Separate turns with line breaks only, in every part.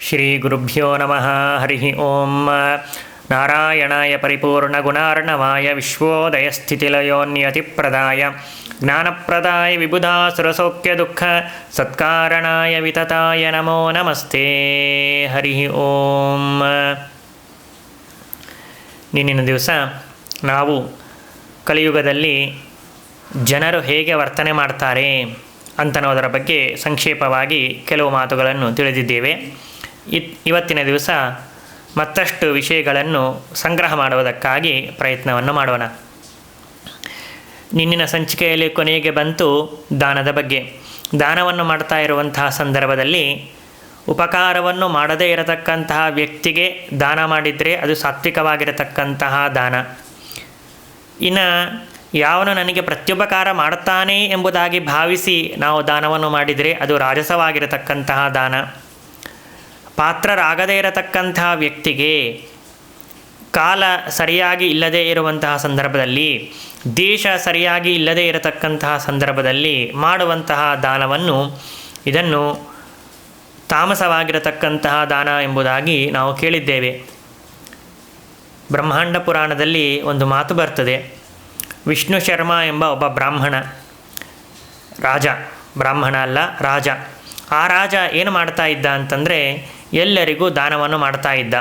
ಶ್ರೀಗುರುಭ್ಯೋ ನಮಃ. ಹರಿ ಓಂ. ನಾರಾಯಣಾಯ ಪರಿಪೂರ್ಣಗುಣಾರ್ಣವಾಯ ವಿಶ್ವೋದಯಸ್ಥಿತಿಲಯೋನ್ಯತಿಪ್ರದಾಯ ಜ್ಞಾನಪ್ರದಾಯ ವಿಬುಧಾಸುರಸೌಖ್ಯದುಃಖ ಸತ್ಕಾರಣಾಯ ವಿತತಾಯ ನಮೋ ನಮಸ್ತೆ. ಹರಿ ಓಂ. ನಿನ್ನಿನ ದಿವಸ ನಾವು ಕಲಿಯುಗದಲ್ಲಿ ಜನರು ಹೇಗೆ ವರ್ತನೆ ಮಾಡ್ತಾರೆ ಅಂತನ್ನೋದರ ಬಗ್ಗೆ ಸಂಕ್ಷೇಪವಾಗಿ ಕೆಲವು ಮಾತುಗಳನ್ನು ತಿಳಿದಿದ್ದೇವೆ. ಇವತ್ತಿನ ದಿವಸ ಮತ್ತಷ್ಟು ವಿಷಯಗಳನ್ನು ಸಂಗ್ರಹ ಮಾಡುವುದಕ್ಕಾಗಿ ಪ್ರಯತ್ನವನ್ನು ಮಾಡೋಣ. ನಿನ್ನಿನ ಸಂಚಿಕೆಯಲ್ಲಿ ಕೊನೆಗೆ ಬಂತು ದಾನದ ಬಗ್ಗೆ. ದಾನವನ್ನು ಮಾಡ್ತಾ ಇರುವಂತಹ ಸಂದರ್ಭದಲ್ಲಿ ಉಪಕಾರವನ್ನು ಮಾಡದೇ ಇರತಕ್ಕಂತಹ ವ್ಯಕ್ತಿಗೆ ದಾನ ಮಾಡಿದರೆ ಅದು ಸಾತ್ವಿಕವಾಗಿರತಕ್ಕಂತಹ ದಾನ. ಇನ್ನು ಯಾವನು ನನಗೆ ಪ್ರತ್ಯುಪಕಾರ ಮಾಡುತ್ತಾನೆ ಎಂಬುದಾಗಿ ಭಾವಿಸಿ ನಾವು ದಾನವನ್ನು ಮಾಡಿದರೆ ಅದು ರಾಜಸವಾಗಿರತಕ್ಕಂತಹ ದಾನ. ಪಾತ್ರರಾಗದೇ ಇರತಕ್ಕಂತಹ ವ್ಯಕ್ತಿಗೆ ಕಾಲ ಸರಿಯಾಗಿ ಇಲ್ಲದೇ ಇರುವಂತಹ ಸಂದರ್ಭದಲ್ಲಿ, ದೇಶ ಸರಿಯಾಗಿ ಇಲ್ಲದೇ ಇರತಕ್ಕಂತಹ ಸಂದರ್ಭದಲ್ಲಿ ಮಾಡುವಂತಹ ದಾನವನ್ನು ಇದನ್ನು ತಾಮಸವಾಗಿರತಕ್ಕಂತಹ ದಾನ ಎಂಬುದಾಗಿ ನಾವು ಕೇಳಿದ್ದೇವೆ. ಬ್ರಹ್ಮಾಂಡ ಪುರಾಣದಲ್ಲಿ ಒಂದು ಮಾತು ಬರ್ತದೆ. ವಿಷ್ಣು ಶರ್ಮ ಎಂಬ ಒಬ್ಬ ಬ್ರಾಹ್ಮಣ, ರಾಜ, ಬ್ರಾಹ್ಮಣ ಅಲ್ಲ ರಾಜ. ಆ ರಾಜ ಏನು ಮಾಡ್ತಾ ಇದ್ದ ಅಂತಂದರೆ ಎಲ್ಲರಿಗೂ ದಾನವನ್ನು ಮಾಡ್ತಾ ಇದ್ದ.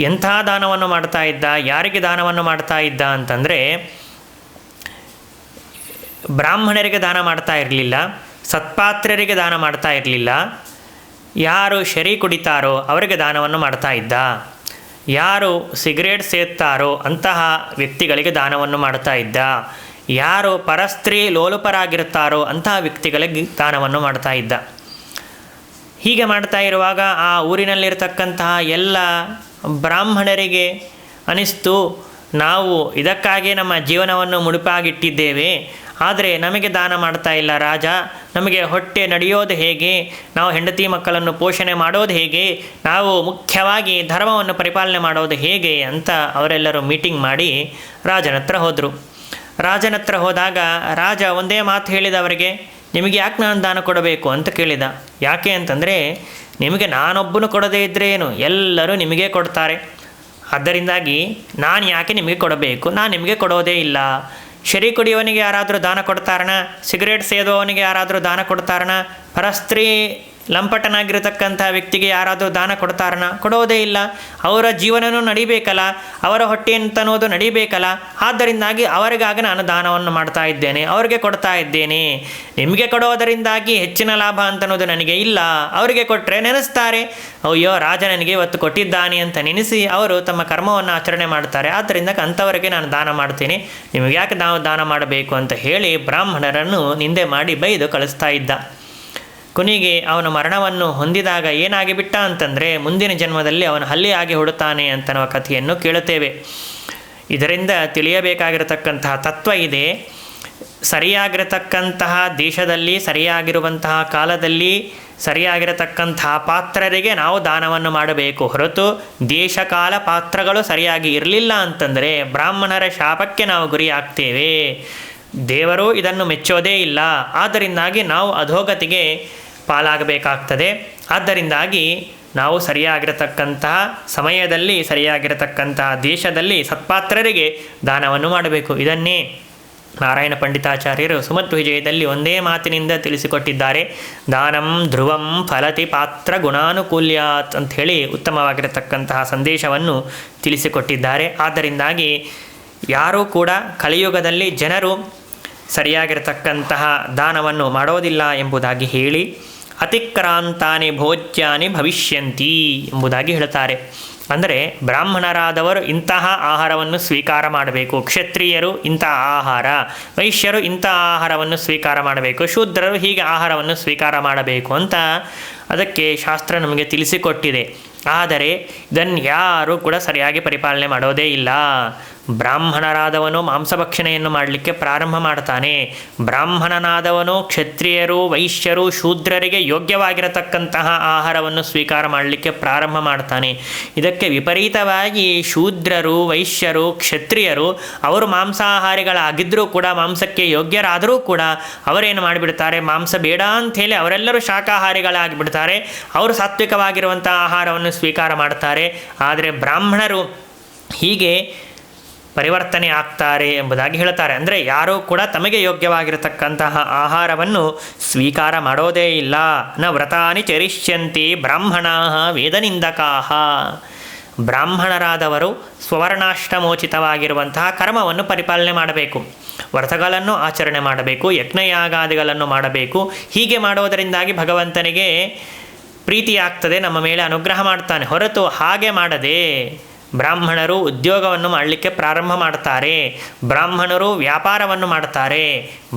ಎಂಥ ದಾನವನ್ನು ಮಾಡ್ತಾ ಇದ್ದ, ಯಾರಿಗೆ ದಾನವನ್ನು ಮಾಡ್ತಾ ಇದ್ದ ಅಂತಂದರೆ ಬ್ರಾಹ್ಮಣರಿಗೆ ದಾನ ಮಾಡ್ತಾ ಇರಲಿಲ್ಲ, ಸತ್ಪಾತ್ರರಿಗೆ ದಾನ ಮಾಡ್ತಾ ಇರಲಿಲ್ಲ, ಯಾರು ಶರಿ ಕುಡಿತಾರೋ ಅವರಿಗೆ ದಾನವನ್ನು ಮಾಡ್ತಾ ಇದ್ದ, ಯಾರು ಸಿಗರೇಟ್ ಸೇದ್ತಾರೋ ಅಂತಹ ವ್ಯಕ್ತಿಗಳಿಗೆ ದಾನವನ್ನು ಮಾಡ್ತಾ ಇದ್ದ, ಯಾರು ಪರಸ್ತ್ರೀ ಲೋಲುಪರಾಗಿರುತ್ತಾರೋ ಅಂತಹ ವ್ಯಕ್ತಿಗಳಿಗೆ ದಾನವನ್ನು ಮಾಡ್ತಾ ಇದ್ದ. ಹೀಗೆ ಮಾಡ್ತಾ ಇರುವಾಗ ಆ ಊರಿನಲ್ಲಿರತಕ್ಕಂತಹ ಎಲ್ಲ ಬ್ರಾಹ್ಮಣರಿಗೆ ಅನಿಸ್ತು, ನಾವು ಇದಕ್ಕಾಗಿ ನಮ್ಮ ಜೀವನವನ್ನು ಮುಡುಪಾಗಿಟ್ಟಿದ್ದೇವೆ, ಆದರೆ ನಮಗೆ ದಾನ ಮಾಡ್ತಾ ಇಲ್ಲ ರಾಜ, ನಮಗೆ ಹೊಟ್ಟೆ ನಡೆಯೋದು ಹೇಗೆ, ನಾವು ಹೆಂಡತಿ ಮಕ್ಕಳನ್ನು ಪೋಷಣೆ ಮಾಡೋದು ಹೇಗೆ, ನಾವು ಮುಖ್ಯವಾಗಿ ಧರ್ಮವನ್ನು ಪರಿಪಾಲನೆ ಮಾಡೋದು ಹೇಗೆ ಅಂತ ಅವರೆಲ್ಲರೂ ಮೀಟಿಂಗ್ ಮಾಡಿ ರಾಜನ ಹತ್ರ ಹೋದರು. ರಾಜನ ಹತ್ರ ಹೋದಾಗ ರಾಜ ಒಂದೇ ಮಾತು ಹೇಳಿದ ಅವರಿಗೆ, ನಿಮಗೆ ಯಾಕೆ ನಾನು ದಾನ ಕೊಡಬೇಕು ಅಂತ ಕೇಳಿದ. ಯಾಕೆ ಅಂತಂದರೆ ನಿಮಗೆ ನಾನೊಬ್ಬನು ಕೊಡದೇ ಇದ್ದರೆ ಏನು, ಎಲ್ಲರೂ ನಿಮಗೆ ಕೊಡ್ತಾರೆ, ಆದ್ದರಿಂದಾಗಿ ನಾನು ಯಾಕೆ ನಿಮಗೆ ಕೊಡಬೇಕು, ನಾನು ನಿಮಗೆ ಕೊಡೋದೇ ಇಲ್ಲ. ಶರಿ ಕುಡಿಯೋನಿಗೆ ಯಾರಾದರೂ ದಾನ ಕೊಡ್ತಾರಣ, ಸಿಗರೇಟ್ ಸೇದುವವನಿಗೆ ಯಾರಾದರೂ ದಾನ ಕೊಡ್ತಾರಣ, ಪರಸ್ತ್ರೀ ಲಂಪಟನಾಗಿರತಕ್ಕಂಥ ವ್ಯಕ್ತಿಗೆ ಯಾರಾದರೂ ದಾನ ಕೊಡ್ತಾರಣ, ಕೊಡೋದೇ ಇಲ್ಲ. ಅವರ ಜೀವನವೂ ನಡಿಬೇಕಲ್ಲ, ಅವರ ಹೊಟ್ಟೆ ಅಂತನ್ನೋದು ನಡಿಬೇಕಲ್ಲ, ಆದ್ದರಿಂದಾಗಿ ಅವರಿಗಾಗಿ ನಾನು ದಾನವನ್ನು ಮಾಡ್ತಾ ಇದ್ದೇನೆ, ಅವರಿಗೆ ಕೊಡ್ತಾ ಇದ್ದೇನೆ. ನಿಮಗೆ ಕೊಡೋದರಿಂದಾಗಿ ಹೆಚ್ಚಿನ ಲಾಭ ಅಂತನ್ನೋದು ನನಗೆ ಇಲ್ಲ. ಅವರಿಗೆ ಕೊಟ್ಟರೆ ನೆನೆಸ್ತಾರೆ, ಅಯ್ಯೋ ರಾಜ ನನಗೆ ಇವತ್ತು ಕೊಟ್ಟಿದ್ದಾನೆ ಅಂತ ನೆನೆಸಿ ಅವರು ತಮ್ಮ ಕರ್ಮವನ್ನು ಆಚರಣೆ ಮಾಡ್ತಾರೆ, ಆದ್ದರಿಂದ ಅಂಥವರಿಗೆ ನಾನು ದಾನ ಮಾಡ್ತೀನಿ, ನಿಮಗೆ ಯಾಕೆ ನಾವು ದಾನ ಮಾಡಬೇಕು ಅಂತ ಹೇಳಿ ಬ್ರಾಹ್ಮಣರನ್ನು ನಿಂದೆ ಮಾಡಿ ಬೈದು ಕಳಿಸ್ತಾ ಇದ್ದ. ಕೊನೆಗೆ ಅವನ ಮರಣವನ್ನು ಹೊಂದಿದಾಗ ಏನಾಗಿಬಿಟ್ಟ ಅಂತಂದರೆ ಮುಂದಿನ ಜನ್ಮದಲ್ಲಿ ಅವನು ಹಲ್ಲಿಯಾಗಿ ಹುಡುತಾನೆ ಅಂತನ್ನುವ ಕಥೆಯನ್ನು ಕೇಳುತ್ತೇವೆ. ಇದರಿಂದ ತಿಳಿಯಬೇಕಾಗಿರತಕ್ಕಂತಹ ತತ್ವ ಇದೆ. ಸರಿಯಾಗಿರತಕ್ಕಂತಹ ದೇಶದಲ್ಲಿ, ಸರಿಯಾಗಿರುವಂತಹ ಕಾಲದಲ್ಲಿ, ಸರಿಯಾಗಿರತಕ್ಕಂತಹ ಪಾತ್ರರಿಗೆ ನಾವು ದಾನವನ್ನು ಮಾಡಬೇಕು ಹೊರತು ದೇಶ ಕಾಲ ಪಾತ್ರಗಳು ಸರಿಯಾಗಿ ಇರಲಿಲ್ಲ ಅಂತಂದರೆ ಬ್ರಾಹ್ಮಣರ ಶಾಪಕ್ಕೆ ನಾವು ಗುರಿಯಾಗ್ತೇವೆ. ದೇವರು ಇದನ್ನು ಮೆಚ್ಚೋದೇ ಇಲ್ಲ, ಆದ್ದರಿಂದಾಗಿ ನಾವು ಅಧೋಗತಿಗೆ ಪಾಲಾಗಬೇಕಾಗ್ತದೆ. ಆದ್ದರಿಂದಾಗಿ ನಾವು ಸರಿಯಾಗಿರತಕ್ಕಂತಹ ಸಮಯದಲ್ಲಿ, ಸರಿಯಾಗಿರತಕ್ಕಂತಹ ದೇಶದಲ್ಲಿ ಸತ್ಪಾತ್ರರಿಗೆ ದಾನವನ್ನು ಮಾಡಬೇಕು. ಇದನ್ನೇ ನಾರಾಯಣ ಪಂಡಿತಾಚಾರ್ಯರು ಸುಮಧ್ವ ವಿಜಯದಲ್ಲಿ ಒಂದೇ ಮಾತಿನಿಂದ ತಿಳಿಸಿಕೊಟ್ಟಿದ್ದಾರೆ. ದಾನಂ ಧ್ರುವಂ ಫಲತಿ ಪಾತ್ರ ಗುಣಾನುಕೂಲ್ಯಾತ್ ಅಂಥೇಳಿ ಉತ್ತಮವಾಗಿರತಕ್ಕಂತಹ ಸಂದೇಶವನ್ನು ತಿಳಿಸಿಕೊಟ್ಟಿದ್ದಾರೆ. ಆದ್ದರಿಂದಾಗಿ ಯಾರೂ ಕೂಡ ಕಲಿಯುಗದಲ್ಲಿ ಜನರು ಸರಿಯಾಗಿರತಕ್ಕಂತಹ ದಾನವನ್ನು ಮಾಡೋದಿಲ್ಲ ಎಂಬುದಾಗಿ ಹೇಳಿ, ಅತಿಕ್ರಾಂತಾನಿ ಭೋಜ್ಯಾನಿ ಭವಿಷ್ಯಂತಿ ಎಂಬುದಾಗಿ ಹೇಳ್ತಾರೆ. ಅಂದರೆ ಬ್ರಾಹ್ಮಣರಾದವರು ಇಂತಹ ಆಹಾರವನ್ನು ಸ್ವೀಕಾರ ಮಾಡಬೇಕು, ಕ್ಷತ್ರಿಯರು ಇಂತಹ ಆಹಾರ, ವೈಶ್ಯರು ಇಂತಹ ಆಹಾರವನ್ನು ಸ್ವೀಕಾರ ಮಾಡಬೇಕು, ಶೂದ್ರರು ಹೀಗೆ ಆಹಾರವನ್ನು ಸ್ವೀಕಾರ ಮಾಡಬೇಕು ಅಂತ ಅದಕ್ಕೆ ಶಾಸ್ತ್ರ ನಮಗೆ ತಿಳಿಸಿಕೊಟ್ಟಿದೆ. ಆದರೆ ಇದನ್ನು ಯಾರೂ ಕೂಡ ಸರಿಯಾಗಿ ಪರಿಪಾಲನೆ ಮಾಡೋದೇ ಇಲ್ಲ. ಬ್ರಾಹ್ಮಣರಾದವನು ಮಾಂಸಭಕ್ಷಣೆಯನ್ನು ಮಾಡಲಿಕ್ಕೆ ಪ್ರಾರಂಭ ಮಾಡ್ತಾನೆ. ಬ್ರಾಹ್ಮಣನಾದವನು ಕ್ಷತ್ರಿಯರು, ವೈಶ್ಯರು, ಶೂದ್ರರಿಗೆ ಯೋಗ್ಯವಾಗಿರತಕ್ಕಂತಹ ಆಹಾರವನ್ನು ಸ್ವೀಕಾರ ಮಾಡಲಿಕ್ಕೆ ಪ್ರಾರಂಭ ಮಾಡ್ತಾನೆ. ಇದಕ್ಕೆ ವಿಪರೀತವಾಗಿ ಶೂದ್ರರು, ವೈಶ್ಯರು, ಕ್ಷತ್ರಿಯರು ಅವರು ಮಾಂಸಾಹಾರಿಗಳಾಗಿದ್ದರೂ ಕೂಡ, ಮಾಂಸಕ್ಕೆ ಯೋಗ್ಯರಾದರೂ ಕೂಡ ಅವರೇನು ಮಾಡಿಬಿಡ್ತಾರೆ, ಮಾಂಸ ಬೇಡ ಅಂಥೇಳಿ ಅವರೆಲ್ಲರೂ ಶಾಕಾಹಾರಿಗಳಾಗಿಬಿಡ್ತಾರೆ. ಅವರು ಸಾತ್ವಿಕವಾಗಿರುವಂಥ ಆಹಾರವನ್ನು ಸ್ವೀಕಾರ ಮಾಡ್ತಾರೆ. ಆದರೆ ಬ್ರಾಹ್ಮಣರು ಹೀಗೆ ಪರಿವರ್ತನೆ ಆಗ್ತಾರೆ ಎಂಬುದಾಗಿ ಹೇಳ್ತಾರೆ. ಅಂದರೆ ಯಾರೂ ಕೂಡ ತಮಗೆ ಯೋಗ್ಯವಾಗಿರತಕ್ಕಂತಹ ಆಹಾರವನ್ನು ಸ್ವೀಕಾರ ಮಾಡೋದೇ ಇಲ್ಲ. ನ ವ್ರತಾನಿ ಚರಿಷ್ಯಂತಿ ಬ್ರಾಹ್ಮಣಾ ವೇದನಿಂದಕಾಹ. ಬ್ರಾಹ್ಮಣರಾದವರು ಸ್ವರ್ಣಾಷ್ಟಮೋಚಿತವಾಗಿರುವಂತಹ ಕರ್ಮವನ್ನು ಪರಿಪಾಲನೆ ಮಾಡಬೇಕು, ವ್ರತಗಳನ್ನು ಆಚರಣೆ ಮಾಡಬೇಕು, ಯಜ್ಞಯಾಗಾದಿಗಳನ್ನು ಮಾಡಬೇಕು. ಹೀಗೆ ಮಾಡೋದರಿಂದಾಗಿ ಭಗವಂತನಿಗೆ ಪ್ರೀತಿಯಾಗ್ತದೆ, ನಮ್ಮ ಮೇಲೆ ಅನುಗ್ರಹ ಮಾಡ್ತಾನೆ. ಹೊರತು ಹಾಗೆ ಮಾಡದೆ ಬ್ರಾಹ್ಮಣರು ಉದ್ಯೋಗವನ್ನು ಮಾಡಲಿಕ್ಕೆ ಪ್ರಾರಂಭ ಮಾಡ್ತಾರೆ, ಬ್ರಾಹ್ಮಣರು ವ್ಯಾಪಾರವನ್ನು ಮಾಡ್ತಾರೆ,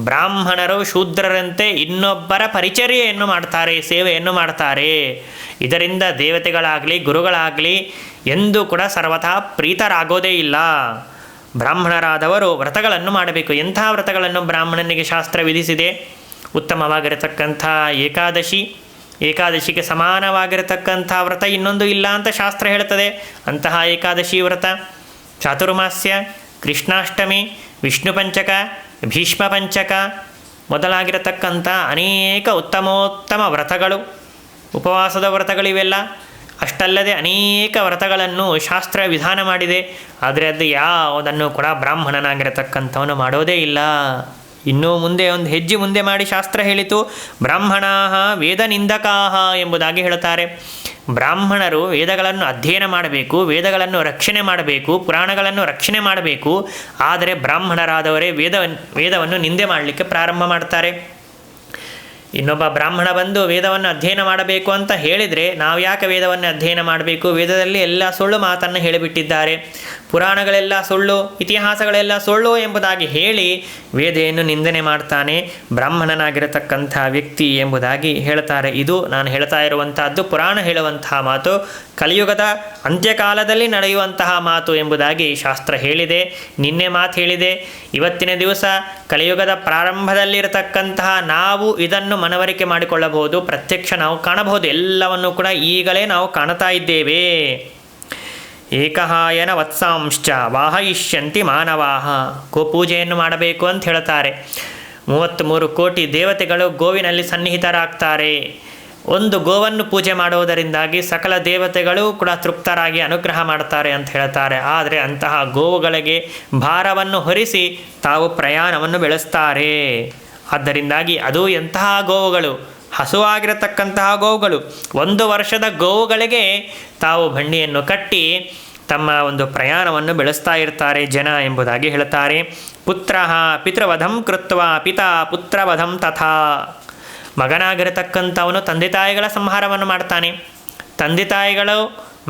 ಬ್ರಾಹ್ಮಣರು ಶೂದ್ರರಂತೆ ಇನ್ನೊಬ್ಬರ ಪರಿಚರ್ಯೆಯನ್ನು ಮಾಡ್ತಾರೆ, ಸೇವೆಯನ್ನು ಮಾಡ್ತಾರೆ. ಇದರಿಂದ ದೇವತೆಗಳಾಗಲಿ ಗುರುಗಳಾಗಲಿ ಎಂದೂ ಕೂಡ ಸರ್ವಥಾ ಪ್ರೀತರಾಗೋದೇ ಇಲ್ಲ. ಬ್ರಾಹ್ಮಣರಾದವರು ವ್ರತಗಳನ್ನು ಮಾಡಬೇಕು. ಎಂಥ ವ್ರತಗಳನ್ನು ಬ್ರಾಹ್ಮಣನಿಗೆ ಶಾಸ್ತ್ರ ವಿಧಿಸಿದೆ? ಉತ್ತಮವಾಗಿರತಕ್ಕಂಥ ಏಕಾದಶಿಗೆ ಸಮಾನವಾಗಿರತಕ್ಕಂಥ ವ್ರತ ಇನ್ನೊಂದು ಇಲ್ಲ ಅಂತ ಶಾಸ್ತ್ರ ಹೇಳ್ತದೆ. ಅಂತಹ ಏಕಾದಶಿ ವ್ರತ, ಚಾತುರ್ಮಾಸ್ಯ, ಕೃಷ್ಣಾಷ್ಟಮಿ, ವಿಷ್ಣು ಪಂಚಕ, ಭೀಷ್ಮ ಪಂಚಕ ಮೊದಲಾಗಿರತಕ್ಕಂಥ ಅನೇಕ ಉತ್ತಮೋತ್ತಮ ವ್ರತಗಳು, ಉಪವಾಸದ ವ್ರತಗಳಿವೆಲ್ಲ. ಅಷ್ಟಲ್ಲದೆ ಅನೇಕ ವ್ರತಗಳನ್ನು ಶಾಸ್ತ್ರ ವಿಧಾನ ಮಾಡಿದೆ. ಆದರೆ ಅದು ಯಾವುದನ್ನು ಕೂಡ ಬ್ರಾಹ್ಮಣನಾಗಿರತಕ್ಕಂಥವನು ಮಾಡೋದೇ ಇಲ್ಲ. ಇನ್ನೂ ಮುಂದೆ ಒಂದು ಹೆಜ್ಜೆ ಮುಂದೆ ಮಾಡಿ ಶಾಸ್ತ್ರ ಹೇಳಿತು, ಬ್ರಾಹ್ಮಣಾ ವೇದನಿಂದಕಾಹ ಎಂಬುದಾಗಿ ಹೇಳುತ್ತಾರೆ. ಬ್ರಾಹ್ಮಣರು ವೇದಗಳನ್ನು ಅಧ್ಯಯನ ಮಾಡಬೇಕು, ವೇದಗಳನ್ನು ರಕ್ಷಣೆ ಮಾಡಬೇಕು, ಪುರಾಣಗಳನ್ನು ರಕ್ಷಣೆ ಮಾಡಬೇಕು. ಆದರೆ ಬ್ರಾಹ್ಮಣರಾದವರೇ ವೇದವನ್ನು ನಿಂದೆ ಮಾಡಲಿಕ್ಕೆ ಪ್ರಾರಂಭ ಮಾಡ್ತಾರೆ. ಇನ್ನೊಬ್ಬ ಬ್ರಾಹ್ಮಣ ಬಂದು ವೇದವನ್ನು ಅಧ್ಯಯನ ಮಾಡಬೇಕು ಅಂತ ಹೇಳಿದರೆ, ನಾವು ಯಾಕೆ ವೇದವನ್ನು ಅಧ್ಯಯನ ಮಾಡಬೇಕು? ವೇದದಲ್ಲಿ ಎಲ್ಲ ಸುಳ್ಳು ಮಾತನ್ನು ಹೇಳಿಬಿಟ್ಟಿದ್ದಾರೆ, ಪುರಾಣಗಳೆಲ್ಲ ಸುಳ್ಳು, ಇತಿಹಾಸಗಳೆಲ್ಲ ಸುಳ್ಳು ಎಂಬುದಾಗಿ ಹೇಳಿ ವೇದೆಯನ್ನು ನಿಂದನೆ ಮಾಡ್ತಾನೆ ಬ್ರಾಹ್ಮಣನಾಗಿರತಕ್ಕಂಥ ವ್ಯಕ್ತಿ ಎಂಬುದಾಗಿ ಹೇಳ್ತಾರೆ. ಇದು ನಾನು ಹೇಳ್ತಾ ಇರುವಂತಹದ್ದು ಪುರಾಣ ಹೇಳುವಂತಹ ಮಾತು, ಕಲಿಯುಗದ ಅಂತ್ಯಕಾಲದಲ್ಲಿ ನಡೆಯುವಂತಹ ಮಾತು ಎಂಬುದಾಗಿ ಶಾಸ್ತ್ರ ಹೇಳಿದೆ. ನಿನ್ನೆ ಮಾತು ಹೇಳಿದೆ. ಇವತ್ತಿನ ದಿವಸ ಕಲಿಯುಗದ ಪ್ರಾರಂಭದಲ್ಲಿರತಕ್ಕಂತಹ ನಾವು ಇದನ್ನು ಮನವರಿಕೆ ಮಾಡಿಕೊಳ್ಳಬಹುದು, ಪ್ರತ್ಯಕ್ಷ ನಾವು ಕಾಣಬಹುದು. ಎಲ್ಲವನ್ನು ಕೂಡ ಈಗಲೇ ನಾವು ಕಾಣ್ತಾ ಇದ್ದೇವೆ. ಏಕಹಾಯನ ವತ್ಸಾಂಶ್ಚ ವಾಹಯಿಷ್ಯಂತಿ ಮಾನವಾಹ. ಗೋಪೂಜೆಯನ್ನು ಮಾಡಬೇಕು ಅಂತ ಹೇಳ್ತಾರೆ. 33 ಕೋಟಿ ದೇವತೆಗಳು ಗೋವಿನಲ್ಲಿ ಸನ್ನಿಹಿತರಾಗ್ತಾರೆ. ಒಂದು ಗೋವನ್ನು ಪೂಜೆ ಮಾಡುವುದರಿಂದಾಗಿ ಸಕಲ ದೇವತೆಗಳು ಕೂಡ ತೃಪ್ತರಾಗಿ ಅನುಗ್ರಹ ಮಾಡ್ತಾರೆ ಅಂತ ಹೇಳ್ತಾರೆ. ಆದರೆ ಅಂತಹ ಗೋವುಗಳಿಗೆ ಭಾರವನ್ನು ಹೊರಿಸಿ ತಾವು ಪ್ರಯಾಣವನ್ನು ಬೆಳೆಸ್ತಾರೆ. ಆದ್ದರಿಂದಾಗಿ ಅದು ಎಂತಹ ಗೋವುಗಳು, ಹಸುವಾಗಿರತಕ್ಕಂತಹ ಗೋವುಗಳು. 1 ವರ್ಷದ ಗೋವುಗಳಿಗೆ ತಾವು ಬಂಡಿಯನ್ನು ಕಟ್ಟಿ ತಮ್ಮ ಒಂದು ಪ್ರಯಾಣವನ್ನು ಬೆಳೆಸ್ತಾ ಇರ್ತಾರೆ ಜನ ಎಂಬುದಾಗಿ ಹೇಳ್ತಾರೆ. ಪುತ್ರ ಪಿತೃವಧಂ ಕೃತ್ವ ಪಿತಾ ಪುತ್ರವಧಂ ತಥಾ. ಮಗನಾಗಿರತಕ್ಕಂಥವನು ತಂದೆ ತಾಯಿಗಳ ಸಂಹಾರವನ್ನು ಮಾಡ್ತಾನೆ, ತಂದೆ ತಾಯಿಗಳು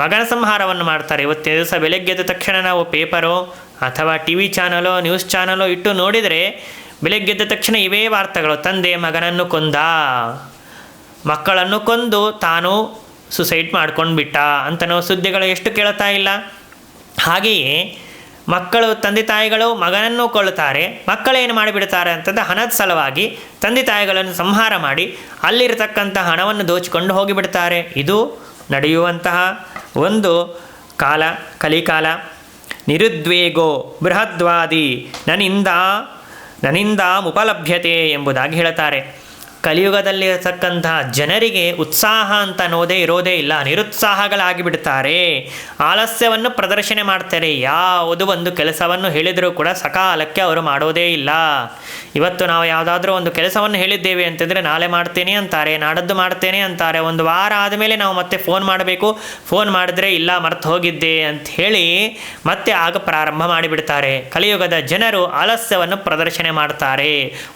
ಮಗನ ಸಂಹಾರವನ್ನು ಮಾಡ್ತಾರೆ. ಇವತ್ತಿನ ದಿವಸ ಬೆಳಗ್ಗೆ ಎದ್ದ ತಕ್ಷಣ ನಾವು ಪೇಪರೋ ಅಥವಾ ಟಿ ವಿ ಚಾನಲೋ ನ್ಯೂಸ್ ಚಾನಲೋ ಇಟ್ಟು ನೋಡಿದರೆ ಬೆಳಗ್ಗೆ ಎದ್ದ ತಕ್ಷಣ ಇವೇ ವಾರ್ತೆಗಳು. ತಂದೆ ಮಗನನ್ನು ಕೊಂದ, ಮಕ್ಕಳನ್ನು ಕೊಂದು ತಾನು ಸುಸೈಡ್ ಮಾಡ್ಕೊಂಡು ಬಿಟ್ಟ ಅಂತನೋ ಸುದ್ದಿಗಳು ಎಷ್ಟು ಕೇಳ್ತಾ ಇಲ್ಲ. ಹಾಗೆಯೇ ಮಕ್ಕಳು ತಂದೆ ತಾಯಿಗಳು ಮಗನನ್ನು ಕೊಳ್ಳುತ್ತಾರೆ, ಮಕ್ಕಳೇನು ಮಾಡಿಬಿಡ್ತಾರೆ ಅಂತಂದರೆ ಹಣದ ಸಲುವಾಗಿ ತಂದೆ ತಾಯಿಗಳನ್ನು ಸಂಹಾರ ಮಾಡಿ ಅಲ್ಲಿರತಕ್ಕಂಥ ಹಣವನ್ನು ದೋಚಿಕೊಂಡು ಹೋಗಿಬಿಡ್ತಾರೆ. ಇದು ನಡೆಯುವಂತಹ ಒಂದು ಕಾಲ, ಕಲಿಕಾಲ. ನಿರುದ್ವೇಗೋ ಬೃಹದ್ವಾದಿ ನನಿಂದಾಮುಪಲಭ್ಯತೆ ಎಂಬುದಾಗಿ ಹೇಳ್ತಾರೆ. ಕಲಿಯುಗದಲ್ಲಿರತಕ್ಕಂತಹ ಜನರಿಗೆ ಉತ್ಸಾಹ ಅಂತ ಅನ್ನೋದೇ ಇರೋದೇ ಇಲ್ಲ, ನಿರುತ್ಸಾಹಗಳಾಗಿ ಬಿಡ್ತಾರೆ. ಆಲಸ್ಯವನ್ನು ಪ್ರದರ್ಶನ ಮಾಡ್ತಾರೆ. ಯಾವುದು ಒಂದು ಕೆಲಸವನ್ನು ಹೇಳಿದರೂ ಕೂಡ ಸಕಾಲಕ್ಕೆ ಅವರು ಮಾಡೋದೇ ಇಲ್ಲ. ಇವತ್ತು ನಾವು ಯಾವುದಾದ್ರೂ ಒಂದು ಕೆಲಸವನ್ನು ಹೇಳಿದ್ದೇವೆ ಅಂತಂದರೆ ನಾಳೆ ಮಾಡ್ತೇನೆ ಅಂತಾರೆ, ನಾಡದ್ದು ಮಾಡ್ತೇನೆ ಅಂತಾರೆ. ಒಂದು ವಾರ ಆದಮೇಲೆ ನಾವು ಮತ್ತೆ ಫೋನ್ ಮಾಡಬೇಕು, ಫೋನ್ ಮಾಡಿದ್ರೆ ಇಲ್ಲ ಮರ್ತು ಹೋಗಿದ್ದೆ ಅಂತ ಹೇಳಿ ಮತ್ತೆ ಆಗ ಪ್ರಾರಂಭ ಮಾಡಿಬಿಡ್ತಾರೆ. ಕಲಿಯುಗದ ಜನರು ಆಲಸ್ಯವನ್ನು ಪ್ರದರ್ಶನ ಮಾಡ್ತಾರೆ,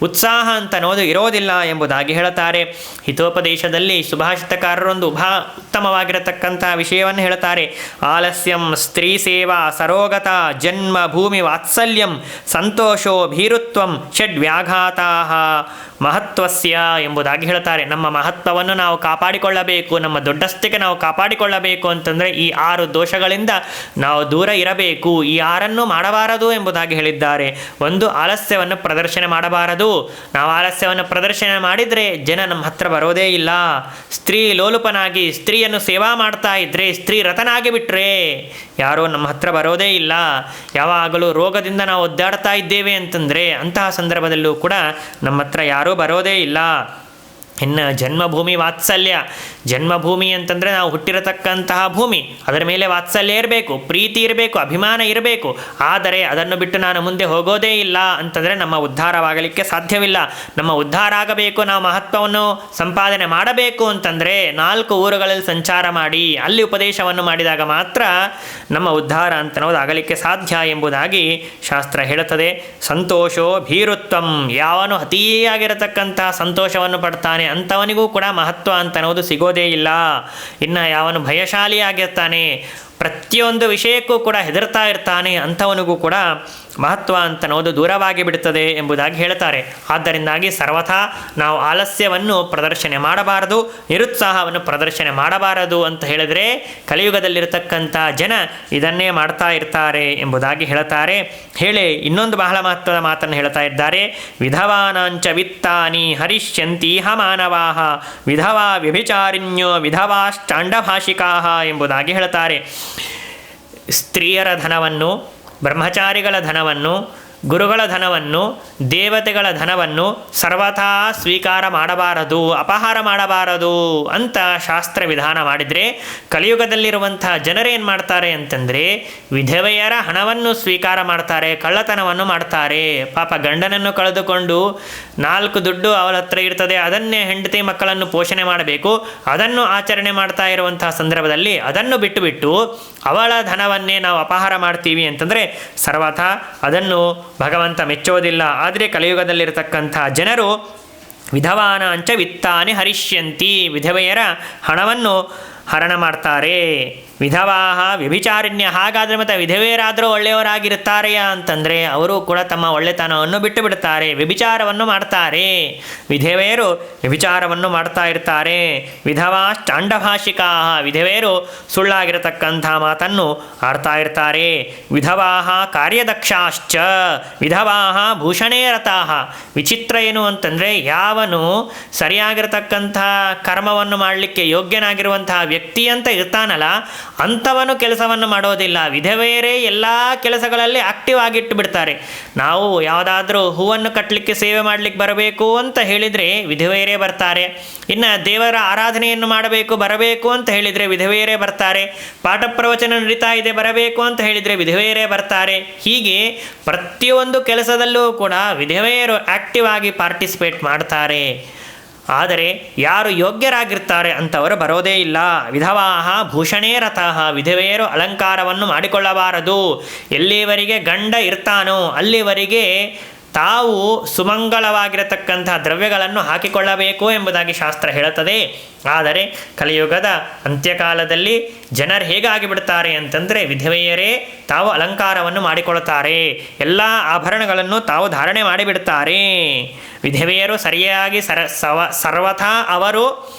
ಉತ್ಸಾಹ ಅಂತ ಅನ್ನೋದು ಇರೋದಿಲ್ಲ ಎಂಬುದಾಗಿ ಹೇಳುತ್ತಾರೆ. ಹಿತೋಪದೇಶದಲ್ಲಿ ಸುಭಾಷಿತಕಾರರೊಂದು ಉತ್ತಮವಾಗಿರತಕ್ಕಂಥ ವಿಷಯವನ್ನು ಹೇಳ್ತಾರೆ. ಆಲಸ್ಯಂ ಸ್ತ್ರೀ ಸೇವಾ ಸರೋಗತ ಜನ್ಮ ಭೂಮಿ ವಾತ್ಸಲ್ಯಂ ಸಂತೋಷೋ ಭೀರುತ್ವಂ ಷಡ್ವ್ಯಾಘಾತಾ ಮಹತ್ವಸ್ಯ ಎಂಬುದಾಗಿ ಹೇಳ್ತಾರೆ. ನಮ್ಮ ಮಹತ್ವವನ್ನು ನಾವು ಕಾಪಾಡಿಕೊಳ್ಳಬೇಕು, ನಮ್ಮ ದೊಡ್ಡಸ್ತಿಕೆ ನಾವು ಕಾಪಾಡಿಕೊಳ್ಳಬೇಕು ಅಂತಂದರೆ ಈ 6 ದೋಷಗಳಿಂದ ನಾವು ದೂರ ಇರಬೇಕು. ಈ 6 ಮಾಡಬಾರದು ಎಂಬುದಾಗಿ ಹೇಳಿದ್ದಾರೆ. ಒಂದು, ಆಲಸ್ಯವನ್ನು ಪ್ರದರ್ಶನ ಮಾಡಬಾರದು. ನಾವು ಆಲಸ್ಯವನ್ನು ಪ್ರದರ್ಶನ ಮಾಡಿದರೆ ಜನ ನಮ್ಮ ಹತ್ರ ಬರೋದೇ ಇಲ್ಲ. ಸ್ತ್ರೀ ಲೋಲುಪನಾಗಿ ಸ್ತ್ರೀಯನ್ನು ಸೇವಾ ಮಾಡ್ತಾ ಇದ್ದರೆ, ಸ್ತ್ರೀ ರತನಾಗಿ ಬಿಟ್ಟರೆ ಯಾರೂ ನಮ್ಮ ಹತ್ರ ಬರೋದೇ ಇಲ್ಲ. ಯಾವಾಗಲೂ ರೋಗದಿಂದ ನಾವು ಒದ್ದಾಡ್ತಾ ಇದ್ದೇವೆ ಅಂತಂದರೆ ಅಂತಹ ಸಂದರ್ಭದಲ್ಲೂ ಕೂಡ ನಮ್ಮ ಹತ್ರ ಯಾರೂ ಬರೋದೇ ಇಲ್ಲ. ಇನ್ನು ಜನ್ಮಭೂಮಿ ವಾತ್ಸಲ್ಯ, ಜನ್ಮಭೂಮಿ ಅಂತಂದರೆ ನಾವು ಹುಟ್ಟಿರತಕ್ಕಂತಹ ಭೂಮಿ, ಅದರ ಮೇಲೆ ವಾತ್ಸಲ್ಯ ಇರಬೇಕು, ಪ್ರೀತಿ ಇರಬೇಕು, ಅಭಿಮಾನ ಇರಬೇಕು. ಆದರೆ ಅದನ್ನು ಬಿಟ್ಟು ನಾನು ಮುಂದೆ ಹೋಗೋದೇ ಇಲ್ಲ ಅಂತಂದರೆ ನಮ್ಮ ಉದ್ಧಾರವಾಗಲಿಕ್ಕೆ ಸಾಧ್ಯವಿಲ್ಲ. ನಮ್ಮ ಉದ್ಧಾರ ಆಗಬೇಕು, ನಾವು ಮಹತ್ವವನ್ನು ಸಂಪಾದನೆ ಮಾಡಬೇಕು ಅಂತಂದರೆ 4 ಊರುಗಳಲ್ಲಿ ಸಂಚಾರ ಮಾಡಿ ಅಲ್ಲಿ ಉಪದೇಶವನ್ನು ಮಾಡಿದಾಗ ಮಾತ್ರ ನಮ್ಮ ಉದ್ಧಾರ ಅಂತನ್ನೋದು ಆಗಲಿಕ್ಕೆ ಸಾಧ್ಯ ಎಂಬುದಾಗಿ ಶಾಸ್ತ್ರ ಹೇಳುತ್ತದೆ. ಸಂತೋಷೋ ಭೀರುತ್ವಂ, ಯಾವನು ಅತೀಯಾಗಿರತಕ್ಕಂತಹ ಸಂತೋಷವನ್ನು ಪಡ್ತಾನೆ ಅಂಥವನಿಗೂ ಕೂಡ ಮಹತ್ವ ಅಂತನ್ನೋದು ಸಿಗೋದೇ ಇಲ್ಲ. ಇನ್ನು ಯಾವನು ಭಯಶಾಲಿಯಾಗಿರ್ತಾನೆ, ಪ್ರತಿಯೊಂದು ವಿಷಯಕ್ಕೂ ಕೂಡ ಹೆದರ್ತಾ ಇರ್ತಾನೆ, ಅಂಥವನಿಗೂ ಕೂಡ ಮಹತ್ವ ಅಂತನ್ನೋದು ದೂರವಾಗಿ ಬಿಡುತ್ತದೆ ಎಂಬುದಾಗಿ ಹೇಳ್ತಾರೆ. ಆದ್ದರಿಂದಾಗಿ ಸರ್ವಥಾ ನಾವು ಆಲಸ್ಯವನ್ನು ಪ್ರದರ್ಶನ ಮಾಡಬಾರದು, ನಿರುತ್ಸಾಹವನ್ನು ಪ್ರದರ್ಶನ ಮಾಡಬಾರದು ಅಂತ ಹೇಳಿದರೆ ಕಲಿಯುಗದಲ್ಲಿರತಕ್ಕಂಥ ಜನ ಇದನ್ನೇ ಮಾಡ್ತಾ ಇರ್ತಾರೆ ಎಂಬುದಾಗಿ ಹೇಳ್ತಾರೆ. ಹೇಳಿ ಇನ್ನೊಂದು ಬಹಳ ಮಹತ್ವದ ಮಾತನ್ನು ಹೇಳ್ತಾ ಇದ್ದಾರೆ. ವಿಧವಾನಾಂಚ ವಿತ್ತಾನಿ ಹರಿಷ್ಯಂತೀಹ ಮಾನವಾಹ ವಿಧವಾ ವ್ಯಭಿಚಾರಿಣ್ಯೋ ವಿಧವಾಶ್ಚಾಂಡಭಾಷಿಕಾಹ ಎಂಬುದಾಗಿ ಹೇಳ್ತಾರೆ. ಸ್ತ್ರೀಯರ ಧನವನ್ನು, ಬ್ರಹ್ಮಚಾರಿಗಳ ಧನವನ್ನು, ಗುರುಗಳ ಧನವನ್ನು, ದೇವತೆಗಳ ಧನವನ್ನು ಸರ್ವಥಾ ಸ್ವೀಕಾರ ಮಾಡಬಾರದು, ಅಪಹಾರ ಮಾಡಬಾರದು ಅಂತ ಶಾಸ್ತ್ರ ವಿಧಾನ ಮಾಡಿದರೆ ಕಲಿಯುಗದಲ್ಲಿರುವಂಥ ಜನರೇನು ಮಾಡ್ತಾರೆ ಅಂತಂದರೆ ವಿಧವೆಯರ ಹಣವನ್ನು ಸ್ವೀಕಾರ ಮಾಡ್ತಾರೆ, ಕಳ್ಳತನವನ್ನು ಮಾಡ್ತಾರೆ. ಪಾಪ ಗಂಡನನ್ನು ಕಳೆದುಕೊಂಡು 4 ದುಡ್ಡು ಅವಳ ಹತ್ರ ಇರ್ತದೆ, ಅದನ್ನೇ ಹೆಂಡತಿ ಮಕ್ಕಳನ್ನು ಪೋಷಣೆ ಮಾಡಬೇಕು, ಅದನ್ನು ಆಚರಣೆ ಮಾಡ್ತಾ ಇರುವಂತಹ ಸಂದರ್ಭದಲ್ಲಿ ಅದನ್ನು ಬಿಟ್ಟು ಅವಳ ಧನವನ್ನೇ ನಾವು ಅಪಹಾರ ಮಾಡ್ತೀವಿ ಅಂತಂದರೆ ಸರ್ವಥಾ ಅದನ್ನು ಭಗವಂತ ಮೆಚ್ಚೋದಿಲ್ಲ. ಆದರೆ ಕಲಿಯುಗದಲ್ಲಿರತಕ್ಕಂಥ ಜನರು ವಿಧವಾನಾಂಚ ವಿತ್ತಾನಿ ಹರಿಷ್ಯಂತಿ, ವಿಧವೆಯರ ಹಣವನ್ನು ಹರಣ ಮಾಡ್ತಾರೆ. ವಿಧವಾಹ ವ್ಯಭಿಚಾರಿಣ್ಯ, ಹಾಗಾದರೆ ಮತ್ತು ವಿಧವೆಯರಾದರೂ ಒಳ್ಳೆಯವರಾಗಿರುತ್ತಾರೆಯಾ ಅಂತಂದರೆ ಅವರು ಕೂಡ ತಮ್ಮ ಒಳ್ಳೆತನವನ್ನು ಬಿಟ್ಟು ಬಿಡುತ್ತಾರೆ, ವ್ಯಭಿಚಾರವನ್ನು ಮಾಡ್ತಾರೆ. ವಿಧವೆಯರು ವ್ಯಭಿಚಾರವನ್ನು ಮಾಡ್ತಾ ಇರ್ತಾರೆ. ವಿಧವಾಶ್ಚಾಂಡಭಾಷಿಕಾ, ವಿಧವೆಯರು ಸುಳ್ಳಾಗಿರತಕ್ಕಂಥ ಮಾತನ್ನು ಆಡ್ತಾ ಇರ್ತಾರೆ. ವಿಧವಾಹ ಕಾರ್ಯದಕ್ಷಾಶ್ಚ ವಿಧವಾಹ ಭೂಷಣೇ ರತಾಹ. ವಿಚಿತ್ರ ಏನು ಅಂತಂದರೆ ಯಾವನು ಸರಿಯಾಗಿರತಕ್ಕಂಥ ಕರ್ಮವನ್ನು ಮಾಡಲಿಕ್ಕೆ ಯೋಗ್ಯನಾಗಿರುವಂತಹ ವ್ಯಕ್ತಿ ಅಂತ ಇರ್ತಾನಲ್ಲ ಅಂಥವನು ಕೆಲಸವನ್ನು ಮಾಡೋದಿಲ್ಲ. ವಿಧವೆಯರೇ ಎಲ್ಲ ಕೆಲಸಗಳಲ್ಲಿ ಆಕ್ಟಿವ್ ಆಗಿಟ್ಟು ಬಿಡ್ತಾರೆ. ನಾವು ಯಾವುದಾದ್ರೂ ಹೂವನ್ನು ಕಟ್ಟಲಿಕ್ಕೆ ಸೇವೆ ಮಾಡಲಿಕ್ಕೆ ಬರಬೇಕು ಅಂತ ಹೇಳಿದರೆ ವಿಧವೆಯರೇ ಬರ್ತಾರೆ. ಇನ್ನು ದೇವರ ಆರಾಧನೆಯನ್ನು ಮಾಡಬೇಕು ಬರಬೇಕು ಅಂತ ಹೇಳಿದರೆ ವಿಧವೆಯರೇ ಬರ್ತಾರೆ. ಪಾಠ ಪ್ರವಚನ ನಡೀತಾ ಇದೆ ಬರಬೇಕು ಅಂತ ಹೇಳಿದರೆ ವಿಧವೆಯರೇ ಬರ್ತಾರೆ. ಹೀಗೆ ಪ್ರತಿಯೊಂದು ಕೆಲಸದಲ್ಲೂ ಕೂಡ ವಿಧವೆಯರು ಆಕ್ಟಿವ್ ಆಗಿ ಪಾರ್ಟಿಸಿಪೇಟ್ ಮಾಡ್ತಾರೆ. ಆದರೆ ಯಾರು ಯೋಗ್ಯರಾಗಿರ್ತಾರೆ ಅಂಥವರು ಬರೋದೇ ಇಲ್ಲ. ವಿಧವಾಹ ಭೂಷಣೇ ರಥಃ, ವಿಧವೆಯರು ಅಲಂಕಾರವನ್ನು ಮಾಡಿಕೊಳ್ಳಬಾರದು. ಎಲ್ಲಿವರೆಗೆ ಗಂಡ ಇರ್ತಾನೋ ಅಲ್ಲಿವರೆಗೆ ತಾವು ಸುಮಂಗಲವಾಗಿರತಕ್ಕಂಥ ದ್ರವ್ಯಗಳನ್ನು ಹಾಕಿಕೊಳ್ಳಬೇಕು ಎಂಬುದಾಗಿ ಶಾಸ್ತ್ರ ಹೇಳುತ್ತದೆ. ಆದರೆ ಕಲಿಯುಗದ ಅಂತ್ಯಕಾಲದಲ್ಲಿ ಜನರು ಹೇಗಾಗಿಬಿಡ್ತಾರೆ ಅಂತಂದರೆ ವಿಧವೆಯರೇ ತಾವು ಅಲಂಕಾರವನ್ನು ಮಾಡಿಕೊಳ್ಳುತ್ತಾರೆ, ಎಲ್ಲ ಆಭರಣಗಳನ್ನು ತಾವು ಧಾರಣೆ ಮಾಡಿಬಿಡ್ತಾರೆ. ವಿಧವೆಯರು ಸರಿಯಾಗಿ ಸರ್ವಥಾ ಅವರು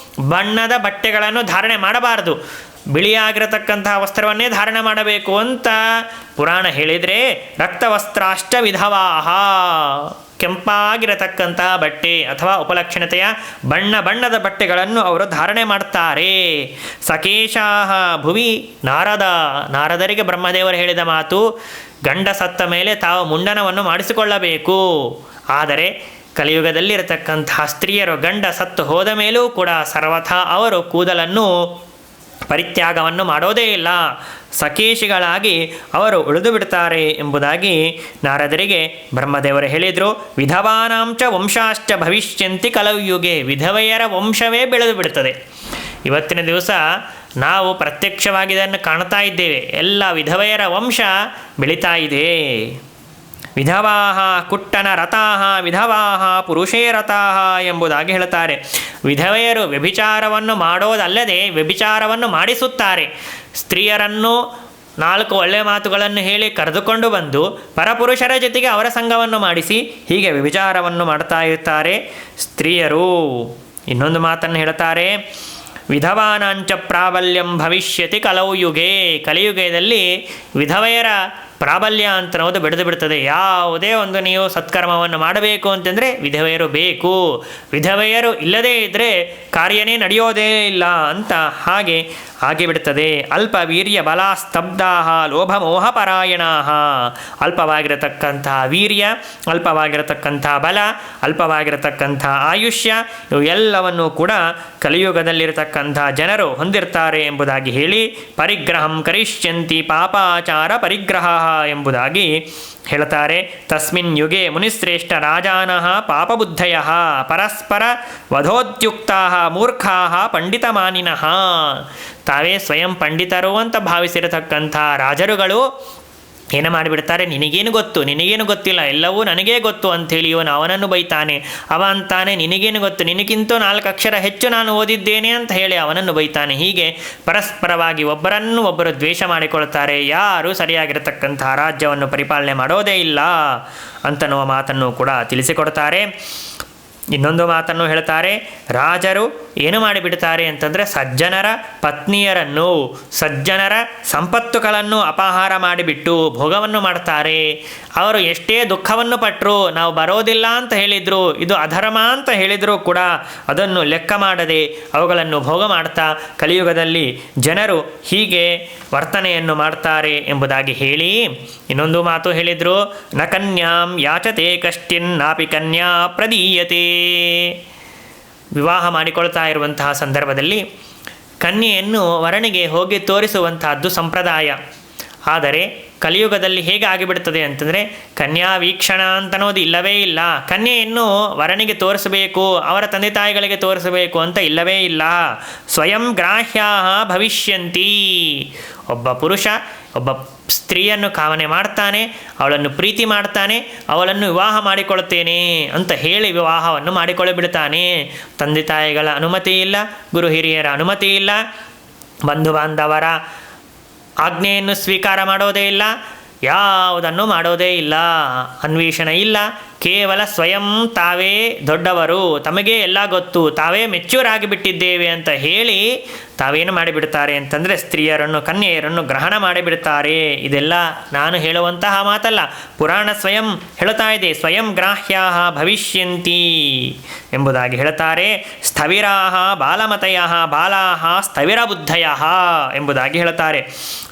ಬಣ್ಣದ ಬಟ್ಟೆಗಳನ್ನು ಧಾರಣೆ ಮಾಡಬಾರದು, ಬಿಳಿಯಾಗಿರತಕ್ಕಂತಹ ವಸ್ತ್ರವನ್ನೇ ಧಾರಣೆ ಮಾಡಬೇಕು ಅಂತ ಪುರಾಣ ಹೇಳಿದರೆ ರಕ್ತವಸ್ತ್ರಾಶ್ಚ ವಿಧವಾಹ, ಕೆಂಪಾಗಿರತಕ್ಕಂತಹ ಬಟ್ಟೆ ಅಥವಾ ಉಪಲಕ್ಷಣತೆಯ ಬಣ್ಣದ ಬಟ್ಟೆಗಳನ್ನು ಅವರು ಧಾರಣೆ ಮಾಡ್ತಾರೆ. ಸಕೇಶಾಹ ಭುವಿ ನಾರದರಿಗೆ ಬ್ರಹ್ಮದೇವರು ಹೇಳಿದ ಮಾತು, ಗಂಡ ಸತ್ತ ಮೇಲೆ ತಾವು ಮುಂಡನವನ್ನು ಮಾಡಿಸಿಕೊಳ್ಳಬೇಕು. ಆದರೆ ಕಲಿಯುಗದಲ್ಲಿರತಕ್ಕಂತಹ ಸ್ತ್ರೀಯರು ಗಂಡ ಸತ್ತು ಹೋದ ಮೇಲೂ ಕೂಡ ಸರ್ವಥಾ ಅವರು ಕೂದಲನ್ನು ಪರಿತ್ಯಾಗವನ್ನು ಮಾಡೋದೇ ಇಲ್ಲ, ಸಕೇಶಿಗಳಾಗಿ ಅವರು ಉಳಿದು ಬಿಡ್ತಾರೆ ಎಂಬುದಾಗಿ ನಾರದರಿಗೆ ಬ್ರಹ್ಮದೇವರು ಹೇಳಿದರು. ವಿಧವಾನಾಂಚ ವಂಶಾಶ್ಚ ಭವಿಷ್ಯಂತಿ ಕಲಯುಗೆ, ವಿಧವೆಯರ ವಂಶವೇ ಬೆಳೆದು ಬಿಡುತ್ತದೆ. ಇವತ್ತಿನ ದಿವಸ ನಾವು ಪ್ರತ್ಯಕ್ಷವಾಗಿ ಇದನ್ನು ಕಾಣ್ತಾ ಇದ್ದೇವೆ. ಎಲ್ಲ ವಿಧವೆಯರ ವಂಶ ಬೆಳೀತಾ ಇದೆ. ವಿಧವಾಹ ಕುಟ್ಟನ ರಥಾಹ ವಿಧವಾಹ ಪುರುಷೇ ರಥಾಹ ಎಂಬುದಾಗಿ ಹೇಳುತ್ತಾರೆ. ವಿಧವೆಯರು ವ್ಯಭಿಚಾರವನ್ನು ಮಾಡೋದಲ್ಲದೆ ವ್ಯಭಿಚಾರವನ್ನು ಮಾಡಿಸುತ್ತಾರೆ. ಸ್ತ್ರೀಯರನ್ನು 4 ಒಳ್ಳೆಯ ಮಾತುಗಳನ್ನು ಹೇಳಿ ಕರೆದುಕೊಂಡು ಬಂದು ಪರಪುರುಷರ ಜೊತೆಗೆ ಅವರ ಸಂಘವನ್ನು ಮಾಡಿಸಿ ಹೀಗೆ ವ್ಯಭಿಚಾರವನ್ನು ಮಾಡ್ತಾ ಇರ್ತಾರೆ ಸ್ತ್ರೀಯರು. ಇನ್ನೊಂದು ಮಾತನ್ನು ಹೇಳ್ತಾರೆ, ವಿಧವಾನಾಂಚ ಪ್ರಾಬಲ್ಯಂ ಭವಿಷ್ಯತಿ ಕಲೌಯುಗೆ. ಕಲಿಯುಗದಲ್ಲಿ ವಿಧವೆಯರ ಪ್ರಾಬಲ್ಯ ಅಂತನ್ನೋದು ಬೆಳೆದು ಬಿಡ್ತದೆ. ಯಾವುದೇ ಒಂದು ನೀವು ಸತ್ಕರ್ಮವನ್ನು ಮಾಡಬೇಕು ಅಂತಂದರೆ ವಿಧವೆಯರು ಬೇಕು, ವಿಧವೆಯರು ಇಲ್ಲದೇ ಇದ್ದರೆ ಕಾರ್ಯನೇ ನಡೆಯೋದೇ ಇಲ್ಲ ಅಂತ ಹಾಗೆ ಆಗಿಬಿಡ್ತದೆ. ಅಲ್ಪ ವೀರ್ಯ ಬಲ ಸ್ತಬ್ಧಾ ಲೋಭಮೋಹ ಪರಾಯಣಾ. ಅಲ್ಪವಾಗಿರತಕ್ಕಂತಹ ವೀರ್ಯ, ಅಲ್ಪವಾಗಿರತಕ್ಕಂಥ ಬಲ, ಅಲ್ಪವಾಗಿರತಕ್ಕಂಥ ಆಯುಷ್ಯ ಇವು ಎಲ್ಲವನ್ನೂ ಕೂಡ ಕಲಿಯುಗದಲ್ಲಿರತಕ್ಕಂಥ ಜನರು ಹೊಂದಿರ್ತಾರೆ ಎಂಬುದಾಗಿ ಹೇಳಿ ಪರಿಗ್ರಹಂ ಕರಿಷ್ಯಂತಿ ಪಾಪಾಚಾರ ಪರಿಗ್ರಹ ಎಂಬುದಾಗಿ ಹೇಳ್ತಾರೆ. ತಸ್ಮಿನ್ ಯುಗೆ ಮುನಿಶ್ರೇಷ್ಠ ರಾಜಾನಃ ಪಾಪಬುದ್ಧಯ ಪರಸ್ಪರ ವಧೋದ್ಯುಕ್ತಾ ಮೂರ್ಖಾ ಪಂಡಿತಮಾನಿನಃ. ತಾವೇ ಸ್ವಯಂ ಪಂಡಿತರು ಅಂತ ಭಾವಿಸಿರತಕ್ಕಂಥ ರಾಜರುಗಳು ಏನು ಮಾಡಿಬಿಡ್ತಾರೆ, ನಿನಗೇನು ಗೊತ್ತು, ನಿನಗೇನು ಗೊತ್ತಿಲ್ಲ, ಎಲ್ಲವೂ ನನಗೇ ಗೊತ್ತು ಅಂಥೇಳಿ ಇವನು ಅವನನ್ನು ಬೈತಾನೆ. ಅವ ಅಂತಾನೆ ನಿನಗೇನು ಗೊತ್ತು, ನಿನಗಿಂತ 4 ಅಕ್ಷರ ಹೆಚ್ಚು ನಾನು ಓದಿದ್ದೇನೆ ಅಂತ ಹೇಳಿ ಅವನನ್ನು ಬೈತಾನೆ. ಹೀಗೆ ಪರಸ್ಪರವಾಗಿ ಒಬ್ಬರನ್ನು ಒಬ್ಬರು ದ್ವೇಷ ಮಾಡಿಕೊಳ್ತಾರೆ. ಯಾರೂ ಸರಿಯಾಗಿರತಕ್ಕಂತಹ ರಾಜ್ಯವನ್ನು ಪರಿಪಾಲನೆ ಮಾಡೋದೇ ಇಲ್ಲ ಅಂತನ್ನುವ ಮಾತನ್ನು ಕೂಡ ತಿಳಿಸಿಕೊಡ್ತಾರೆ. ಇನ್ನೊಂದು ಮಾತನ್ನು ಹೇಳ್ತಾರೆ, ರಾಜರು ಏನು ಮಾಡಿಬಿಡ್ತಾರೆ ಅಂತಂದರೆ ಸಜ್ಜನರ ಪತ್ನಿಯರನ್ನು, ಸಜ್ಜನರ ಸಂಪತ್ತುಗಳನ್ನು ಅಪಹಾರ ಮಾಡಿಬಿಟ್ಟು ಭೋಗವನ್ನು ಮಾಡ್ತಾರೆ. ಅವರು ಎಷ್ಟೇ ದುಃಖವನ್ನು ಪಟ್ಟರು, ನಾವು ಬರೋದಿಲ್ಲ ಅಂತ ಹೇಳಿದರು, ಇದು ಅಧರ್ಮ ಅಂತ ಹೇಳಿದರೂ ಕೂಡ ಅದನ್ನು ಲೆಕ್ಕ ಮಾಡದೆ ಅವುಗಳನ್ನು ಭೋಗ ಮಾಡ್ತಾ ಕಲಿಯುಗದಲ್ಲಿ ಜನರು ಹೀಗೆ ವರ್ತನೆಯನ್ನು ಮಾಡ್ತಾರೆ ಎಂಬುದಾಗಿ ಹೇಳಿ ಇನ್ನೊಂದು ಮಾತು ಹೇಳಿದರು, ನ ಕನ್ಯಾಂ ಯಾಚತೆ ಕಶ್ಚಿನ್ ನಾಪಿ ಕನ್ಯಾ ಪ್ರದೀಯತೆ. ವಿವಾಹ ಮಾಡಿಕೊಳ್ತಾ ಇರುವಂತಹ ಸಂದರ್ಭದಲ್ಲಿ ಕನ್ಯೆಯನ್ನು ವರನಿಗೆ ಹೋಗಿ ತೋರಿಸುವಂತಹದ್ದು ಸಂಪ್ರದಾಯ. ಆದರೆ ಕಲಿಯುಗದಲ್ಲಿ ಹೇಗೆ ಆಗಿಬಿಡ್ತದೆ ಅಂತಂದರೆ ಕನ್ಯಾ ವೀಕ್ಷಣ ಅಂತನೋದು ಇಲ್ಲವೇ ಇಲ್ಲ. ಕನ್ಯೆಯನ್ನು ವರನಿಗೆ ತೋರಿಸಬೇಕು, ಅವರ ತಂದೆ ತಾಯಿಗಳಿಗೆ ತೋರಿಸಬೇಕು ಅಂತ ಇಲ್ಲವೇ ಇಲ್ಲ. ಸ್ವಯಂ ಗ್ರಾಹ್ಯಾ ಭವಿಷ್ಯಂತಿ. ಒಬ್ಬ ಪುರುಷ ಒಬ್ಬ ಸ್ತ್ರೀಯನ್ನು ಕಾಮನೆ ಮಾಡ್ತಾನೆ, ಅವಳನ್ನು ಪ್ರೀತಿ ಮಾಡ್ತಾನೆ, ಅವಳನ್ನು ವಿವಾಹ ಮಾಡಿಕೊಳ್ತೇನೆ ಅಂತ ಹೇಳಿ ವಿವಾಹವನ್ನು ಮಾಡಿಕೊಳ್ಳಿಬಿಡ್ತಾನೆ. ತಂದೆ ತಾಯಿಗಳ ಅನುಮತಿ ಇಲ್ಲ, ಗುರು ಹಿರಿಯರ ಅನುಮತಿ ಇಲ್ಲ, ಬಂಧು ಬಾಂಧವರ ಆಜ್ಞೆಯನ್ನು ಸ್ವೀಕಾರ ಮಾಡೋದೇ ಇಲ್ಲ, ಯಾವುದನ್ನು ಮಾಡೋದೇ ಇಲ್ಲ, ಅನ್ವೇಷಣೆ ಇಲ್ಲ. ಕೇವಲ ಸ್ವಯಂ ತಾವೇ ದೊಡ್ಡವರು, ತಮಗೆ ಎಲ್ಲ ಗೊತ್ತು, ತಾವೇ ಮೆಚ್ಯೂರ್ ಆಗಿಬಿಟ್ಟಿದ್ದೇವೆ ಅಂತ ಹೇಳಿ ತಾವೇನು ಮಾಡಿಬಿಡ್ತಾರೆ ಅಂತಂದರೆ ಸ್ತ್ರೀಯರನ್ನು ಕನ್ಯೆಯರನ್ನು ಗ್ರಹಣ ಮಾಡಿಬಿಡ್ತಾರೆ. ಇದೆಲ್ಲ ನಾನು ಹೇಳುವಂತಹ ಮಾತಲ್ಲ, ಪುರಾಣ ಸ್ವಯಂ ಹೇಳ್ತಾ ಇದೆ. ಸ್ವಯಂ ಗ್ರಾಹ್ಯಾ ಭವಿಷ್ಯಂತಿ ಎಂಬುದಾಗಿ ಹೇಳ್ತಾರೆ. ಸ್ಥವಿರಾ ಬಾಲಮತಯ ಬಾಲಾ ಸ್ಥವಿರ ಬುದ್ಧಯ ಎಂಬುದಾಗಿ ಹೇಳ್ತಾರೆ.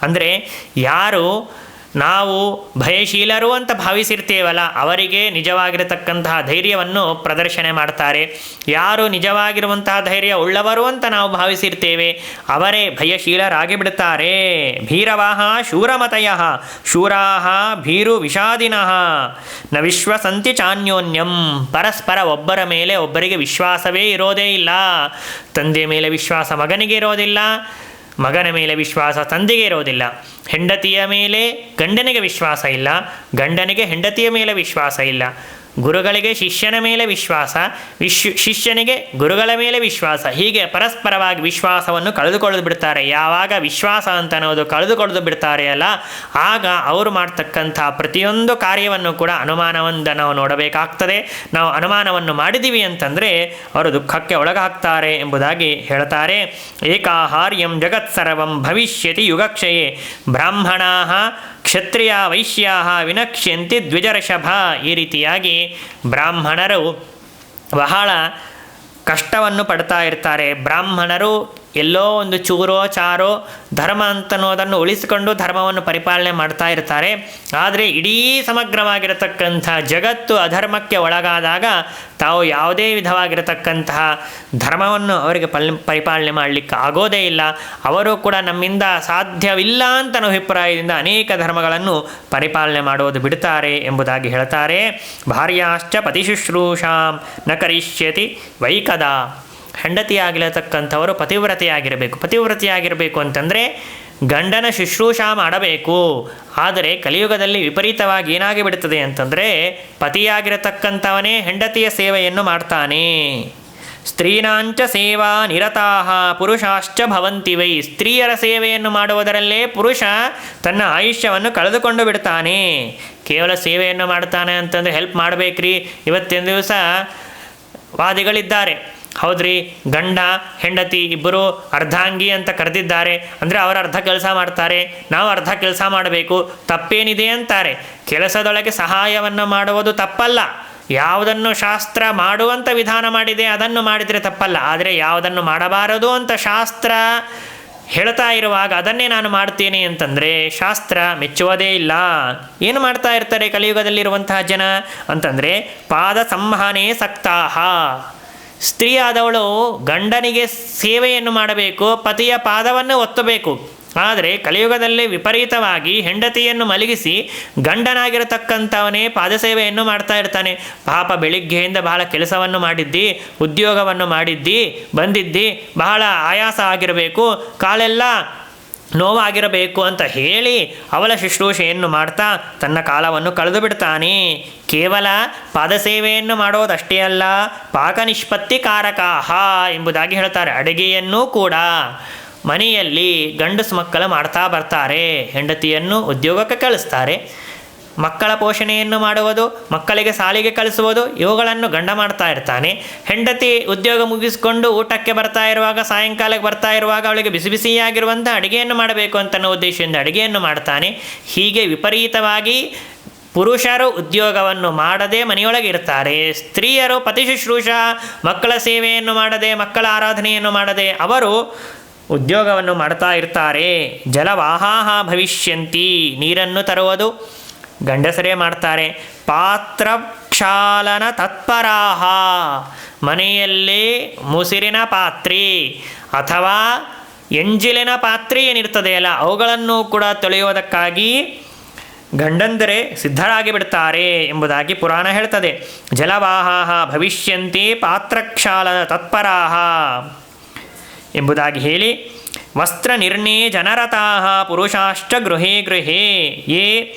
ಅಂದರೆ ಯಾರು ನಾವು ಭಯಶೀಲರು ಅಂತ ಭಾವಿಸಿರ್ತೇವಲ್ಲ ಅವರಿಗೆ ನಿಜವಾಗಿರತಕ್ಕಂತಹ ಧೈರ್ಯವನ್ನು ಪ್ರದರ್ಶನ ಮಾಡ್ತಾರೆ. ಯಾರು ನಿಜವಾಗಿರುವಂತಹ ಧೈರ್ಯ ಉಳ್ಳವರು ಅಂತ ನಾವು ಭಾವಿಸಿರ್ತೇವೆ ಅವರೇ ಭಯಶೀಲರಾಗಿ ಬಿಡ್ತಾರೆ. ಭೀರವಾಹ ಶೂರಮತಯ ಶೂರಾಹ ಭೀರು ವಿಷಾದಿನಃ ನ ವಿಶ್ವಸಂತಿ ಚಾನ್ಯೋನ್ಯಂ. ಪರಸ್ಪರ ಒಬ್ಬರ ಮೇಲೆ ಒಬ್ಬರಿಗೆ ವಿಶ್ವಾಸವೇ ಇರೋದೇ ಇಲ್ಲ. ತಂದೆಯ ಮೇಲೆ ವಿಶ್ವಾಸ ಮಗನಿಗೆ ಇರೋದಿಲ್ಲ, ಮಗನ ಮೇಲೆ ವಿಶ್ವಾಸ ತಂದೆಗೆ ಇರೋದಿಲ್ಲ. ಹೆಂಡತಿಯ ಮೇಲೆ ಗಂಡನಿಗೆ ವಿಶ್ವಾಸ ಇಲ್ಲ, ಗಂಡನಿಗೆ ಹೆಂಡತಿಯ ಮೇಲೆ ವಿಶ್ವಾಸ ಇಲ್ಲ. ಗುರುಗಳಿಗೆ ಶಿಷ್ಯನ ಮೇಲೆ ವಿಶ್ವಾಸ, ಶಿಷ್ಯನಿಗೆ ಗುರುಗಳ ಮೇಲೆ ವಿಶ್ವಾಸ. ಹೀಗೆ ಪರಸ್ಪರವಾಗಿ ವಿಶ್ವಾಸವನ್ನು ಕಳೆದುಕೊಳ್ಳದು ಬಿಡ್ತಾರೆ. ಯಾವಾಗ ವಿಶ್ವಾಸ ಅಂತ ಅನ್ನೋದು ಕಳೆದುಕೊಳ್ಳದು ಬಿಡ್ತಾರೆ ಅಲ್ಲ, ಆಗ ಅವರು ಮಾಡ್ತಕ್ಕಂಥ ಪ್ರತಿಯೊಂದು ಕಾರ್ಯವನ್ನು ಕೂಡ ಅನುಮಾನವನ್ನು ನಾವು ನೋಡಬೇಕಾಗ್ತದೆ. ನಾವು ಅನುಮಾನವನ್ನು ಮಾಡಿದ್ದೀವಿ ಅಂತಂದರೆ ಅವರು ದುಃಖಕ್ಕೆ ಒಳಗಾಗ್ತಾರೆ ಎಂಬುದಾಗಿ ಹೇಳ್ತಾರೆ. ಏಕಾಹಾರ್ಯಂ ಜಗತ್ಸರ್ವಂ ಭವಿಷ್ಯತಿ ಯುಗಕ್ಷಯೇ ಬ್ರಾಹ್ಮಣಾ ಕ್ಷತ್ರಿಯ ವೈಶ್ಯಾ ವಿನಕ್ಷ್ಯಂತಿ ದ್ವಿಜರ್ಷಭ. ಈ ರೀತಿಯಾಗಿ ಬ್ರಾಹ್ಮಣರು ಬಹಳ ಕಷ್ಟವನ್ನು ಪಡ್ತಾ ಇರ್ತಾರೆ. ಬ್ರಾಹ್ಮಣರು ಎಲ್ಲೋ ಒಂದು ಚೂರೋ ಚಾರೋ ಧರ್ಮ ಅಂತನ್ನೋದನ್ನು ಉಳಿಸಿಕೊಂಡು ಧರ್ಮವನ್ನು ಪರಿಪಾಲನೆ ಮಾಡ್ತಾ ಇರ್ತಾರೆ. ಆದರೆ ಇಡೀ ಸಮಗ್ರವಾಗಿರತಕ್ಕಂಥ ಜಗತ್ತು ಅಧರ್ಮಕ್ಕೆ ಒಳಗಾದಾಗ ತಾವು ಯಾವುದೇ ವಿಧವಾಗಿರತಕ್ಕಂತಹ ಧರ್ಮವನ್ನು ಅವರಿಗೆ ಪರಿಪಾಲನೆ ಮಾಡಲಿಕ್ಕೆ ಆಗೋದೇ ಇಲ್ಲ. ಅವರು ಕೂಡ ನಮ್ಮಿಂದ ಸಾಧ್ಯವಿಲ್ಲ ಅಂತ ಅಭಿಪ್ರಾಯದಿಂದ ಅನೇಕ ಧರ್ಮಗಳನ್ನು ಪರಿಪಾಲನೆ ಮಾಡೋದು ಬಿಡ್ತಾರೆ ಎಂಬುದಾಗಿ ಹೇಳ್ತಾರೆ. ಭಾರ್ಯಾಶ್ಚ ಪತಿಶುಶ್ರೂಷಾಂ ನ ಕರಿಷ್ಯತಿ ವೈಕದ. ಹೆಂಡತಿಯಾಗಿರತಕ್ಕಂಥವರು ಪತಿವ್ರತೆಯಾಗಿರಬೇಕು. ಪತಿವ್ರತೆಯಾಗಿರಬೇಕು ಅಂತಂದರೆ ಗಂಡನ ಶುಶ್ರೂಷಾ ಮಾಡಬೇಕು. ಆದರೆ ಕಲಿಯುಗದಲ್ಲಿ ವಿಪರೀತವಾಗಿ ಏನಾಗಿ ಬಿಡುತ್ತದೆ ಅಂತಂದರೆ ಪತಿಯಾಗಿರತಕ್ಕಂಥವನೇ ಹೆಂಡತಿಯ ಸೇವೆಯನ್ನು ಮಾಡ್ತಾನೆ. ಸ್ತ್ರೀನಾಂಚ ಸೇವಾ ನಿರತಾಹ ಪುರುಷಾಶ್ಚ ಭವಂತಿ ವೈ. ಸ್ತ್ರೀಯರ ಸೇವೆಯನ್ನು ಮಾಡುವುದರಲ್ಲೇ ಪುರುಷ ತನ್ನ ಆಯುಷ್ಯವನ್ನು ಕಳೆದುಕೊಂಡು ಬಿಡ್ತಾನೆ. ಕೇವಲ ಸೇವೆಯನ್ನು ಮಾಡ್ತಾನೆ ಅಂತಂದರೆ ಹೆಲ್ಪ್ ಮಾಡಬೇಕ್ರಿ. ಇವತ್ತಿನ ದಿವಸ ವಾದಿಗಳಿದ್ದಾರೆ, ಹೌದ್ರಿ, ಗಂಡ ಹೆಂಡತಿ ಇಬ್ಬರು ಅರ್ಧಾಂಗಿ ಅಂತ ಕರೆದಿದ್ದಾರೆ ಅಂದರೆ ಅವರು ಅರ್ಧ ಕೆಲಸ ಮಾಡ್ತಾರೆ, ನಾವು ಅರ್ಧ ಕೆಲಸ ಮಾಡಬೇಕು, ತಪ್ಪೇನಿದೆ ಅಂತಾರೆ. ಕೆಲಸದೊಳಗೆ ಸಹಾಯವನ್ನು ಮಾಡುವುದು ತಪ್ಪಲ್ಲ. ಯಾವುದನ್ನು ಶಾಸ್ತ್ರ ಮಾಡುವಂಥ ವಿಧಾನ ಮಾಡಿದೆ ಅದನ್ನು ಮಾಡಿದರೆ ತಪ್ಪಲ್ಲ. ಆದರೆ ಯಾವುದನ್ನು ಮಾಡಬಾರದು ಅಂತ ಶಾಸ್ತ್ರ ಹೇಳ್ತಾ ಇರುವಾಗ ಅದನ್ನೇ ನಾನು ಮಾಡ್ತೀನಿ ಅಂತಂದರೆ ಶಾಸ್ತ್ರ ಮೆಚ್ಚುವುದೇ ಇಲ್ಲ. ಏನು ಮಾಡ್ತಾ ಇರ್ತಾರೆ ಕಲಿಯುಗದಲ್ಲಿರುವಂತಹ ಜನ ಅಂತಂದರೆ ಪಾದ ಸಂವಹನೆ ಸಕ್ತಾಹ. ಸ್ತ್ರೀಯಾದವಳು ಗಂಡನಿಗೆ ಸೇವೆಯನ್ನು ಮಾಡಬೇಕು, ಪತಿಯ ಪಾದವನ್ನು ಒತ್ತಬೇಕು. ಆದರೆ ಕಲಿಯುಗದಲ್ಲಿ ವಿಪರೀತವಾಗಿ ಹೆಂಡತಿಯನ್ನು ಮಲಗಿಸಿ ಗಂಡನಾಗಿರತಕ್ಕಂಥವನೇ ಪಾದಸೇವೆಯನ್ನು ಮಾಡ್ತಾ ಇರ್ತಾನೆ. ಪಾಪ ಬೆಳಿಗ್ಗೆಯಿಂದ ಬಹಳ ಕೆಲಸವನ್ನು ಮಾಡಿದ್ದಿ, ಉದ್ಯೋಗವನ್ನು ಮಾಡಿದ್ದಿ, ಬಂದಿದ್ದಿ, ಬಹಳ ಆಯಾಸ ಆಗಿರಬೇಕು, ಕಾಲೆಲ್ಲ ನೋವಾಗಿರಬೇಕು ಅಂತ ಹೇಳಿ ಅವಳ ಶುಶ್ರೂಷೆಯನ್ನು ಮಾಡ್ತಾ ತನ್ನ ಕಾಲವನ್ನು ಕಳೆದು ಬಿಡ್ತಾನೆ. ಕೇವಲ ಪಾದಸೇವೆಯನ್ನು ಮಾಡೋದಷ್ಟೇ ಅಲ್ಲ, ಪಾಕ ನಿಷ್ಪತ್ತಿ ಕಾರಕಾಹ ಎಂಬುದಾಗಿ ಹೇಳ್ತಾರೆ. ಅಡುಗೆಯನ್ನೂ ಕೂಡ ಮನೆಯಲ್ಲಿ ಗಂಡಸು ಮಕ್ಕಳು ಮಾಡ್ತಾ ಬರ್ತಾರೆ. ಹೆಂಡತಿಯನ್ನು ಉದ್ಯೋಗಕ್ಕೆ ಕಳಿಸ್ತಾರೆ. ಮಕ್ಕಳ ಪೋಷಣೆಯನ್ನು ಮಾಡುವುದು, ಮಕ್ಕಳಿಗೆ ಶಾಲೆಗೆ ಕಳಿಸುವುದು, ಇವುಗಳನ್ನು ಗಂಡ ಮಾಡ್ತಾ ಇರ್ತಾನೆ. ಹೆಂಡತಿ ಉದ್ಯೋಗ ಮುಗಿಸ್ಕೊಂಡು ಊಟಕ್ಕೆ ಬರ್ತಾ ಇರುವಾಗ, ಸಾಯಂಕಾಲಕ್ಕೆ ಬರ್ತಾ ಇರುವಾಗ ಅವಳಿಗೆ ಬಿಸಿ ಬಿಸಿಯಾಗಿರುವಂಥ ಅಡುಗೆಯನ್ನು ಮಾಡಬೇಕು ಅಂತನ್ನೋ ಉದ್ದೇಶದಿಂದ ಅಡುಗೆಯನ್ನು ಮಾಡ್ತಾನೆ. ಹೀಗೆ ವಿಪರೀತವಾಗಿ ಪುರುಷರು ಉದ್ಯೋಗವನ್ನು ಮಾಡದೆ ಮನೆಯೊಳಗೆ ಇರ್ತಾರೆ. ಸ್ತ್ರೀಯರು ಪತಿ ಶುಶ್ರೂಷಾ, ಮಕ್ಕಳ ಸೇವೆಯನ್ನು ಮಾಡದೆ, ಮಕ್ಕಳ ಆರಾಧನೆಯನ್ನು ಮಾಡದೆ ಅವರು ಉದ್ಯೋಗವನ್ನು ಮಾಡ್ತಾ ಇರ್ತಾರೆ. ಜಲವಾಹಾಹ ಭವಿಷ್ಯಂತಿ, ನೀರನ್ನು ತರುವುದು ಗಂಡಸರೇ ಮಾಡ್ತಾರೆ. ಪಾತ್ರ ಕ್ಷಾಲನ ತತ್ಪರಾಹ, ಮನೆಯಲ್ಲಿ ಮುಸಿರಿನ ಪಾತ್ರೆ ಅಥವಾ ಎಂಜಿಲಿನ ಪಾತ್ರೆ ಏನಿರ್ತದೆಯಲ್ಲ ಅವುಗಳನ್ನು ಕೂಡ ತೊಳೆಯುವುದಕ್ಕಾಗಿ ಗಂಡಂದರೆ ಸಿದ್ಧರಾಗಿ ಬಿಡ್ತಾರೆ ಎಂಬುದಾಗಿ ಪುರಾಣ ಹೇಳ್ತದೆ. ಜಲವಾಹಾಹ ಭವಿಷ್ಯಂತಿ ಪಾತ್ರಕ್ಷಾಲನ ತತ್ಪರಾಹ ಎಂಬುದಾಗಿ ಹೇಳಿ, ವಸ್ತ್ರ ನಿರ್ಣೇ ಜನರತಾಃ ಪುರುಷಾಶ್ಚ ಗೃಹೇ ಗೃಹೇ ಯೇ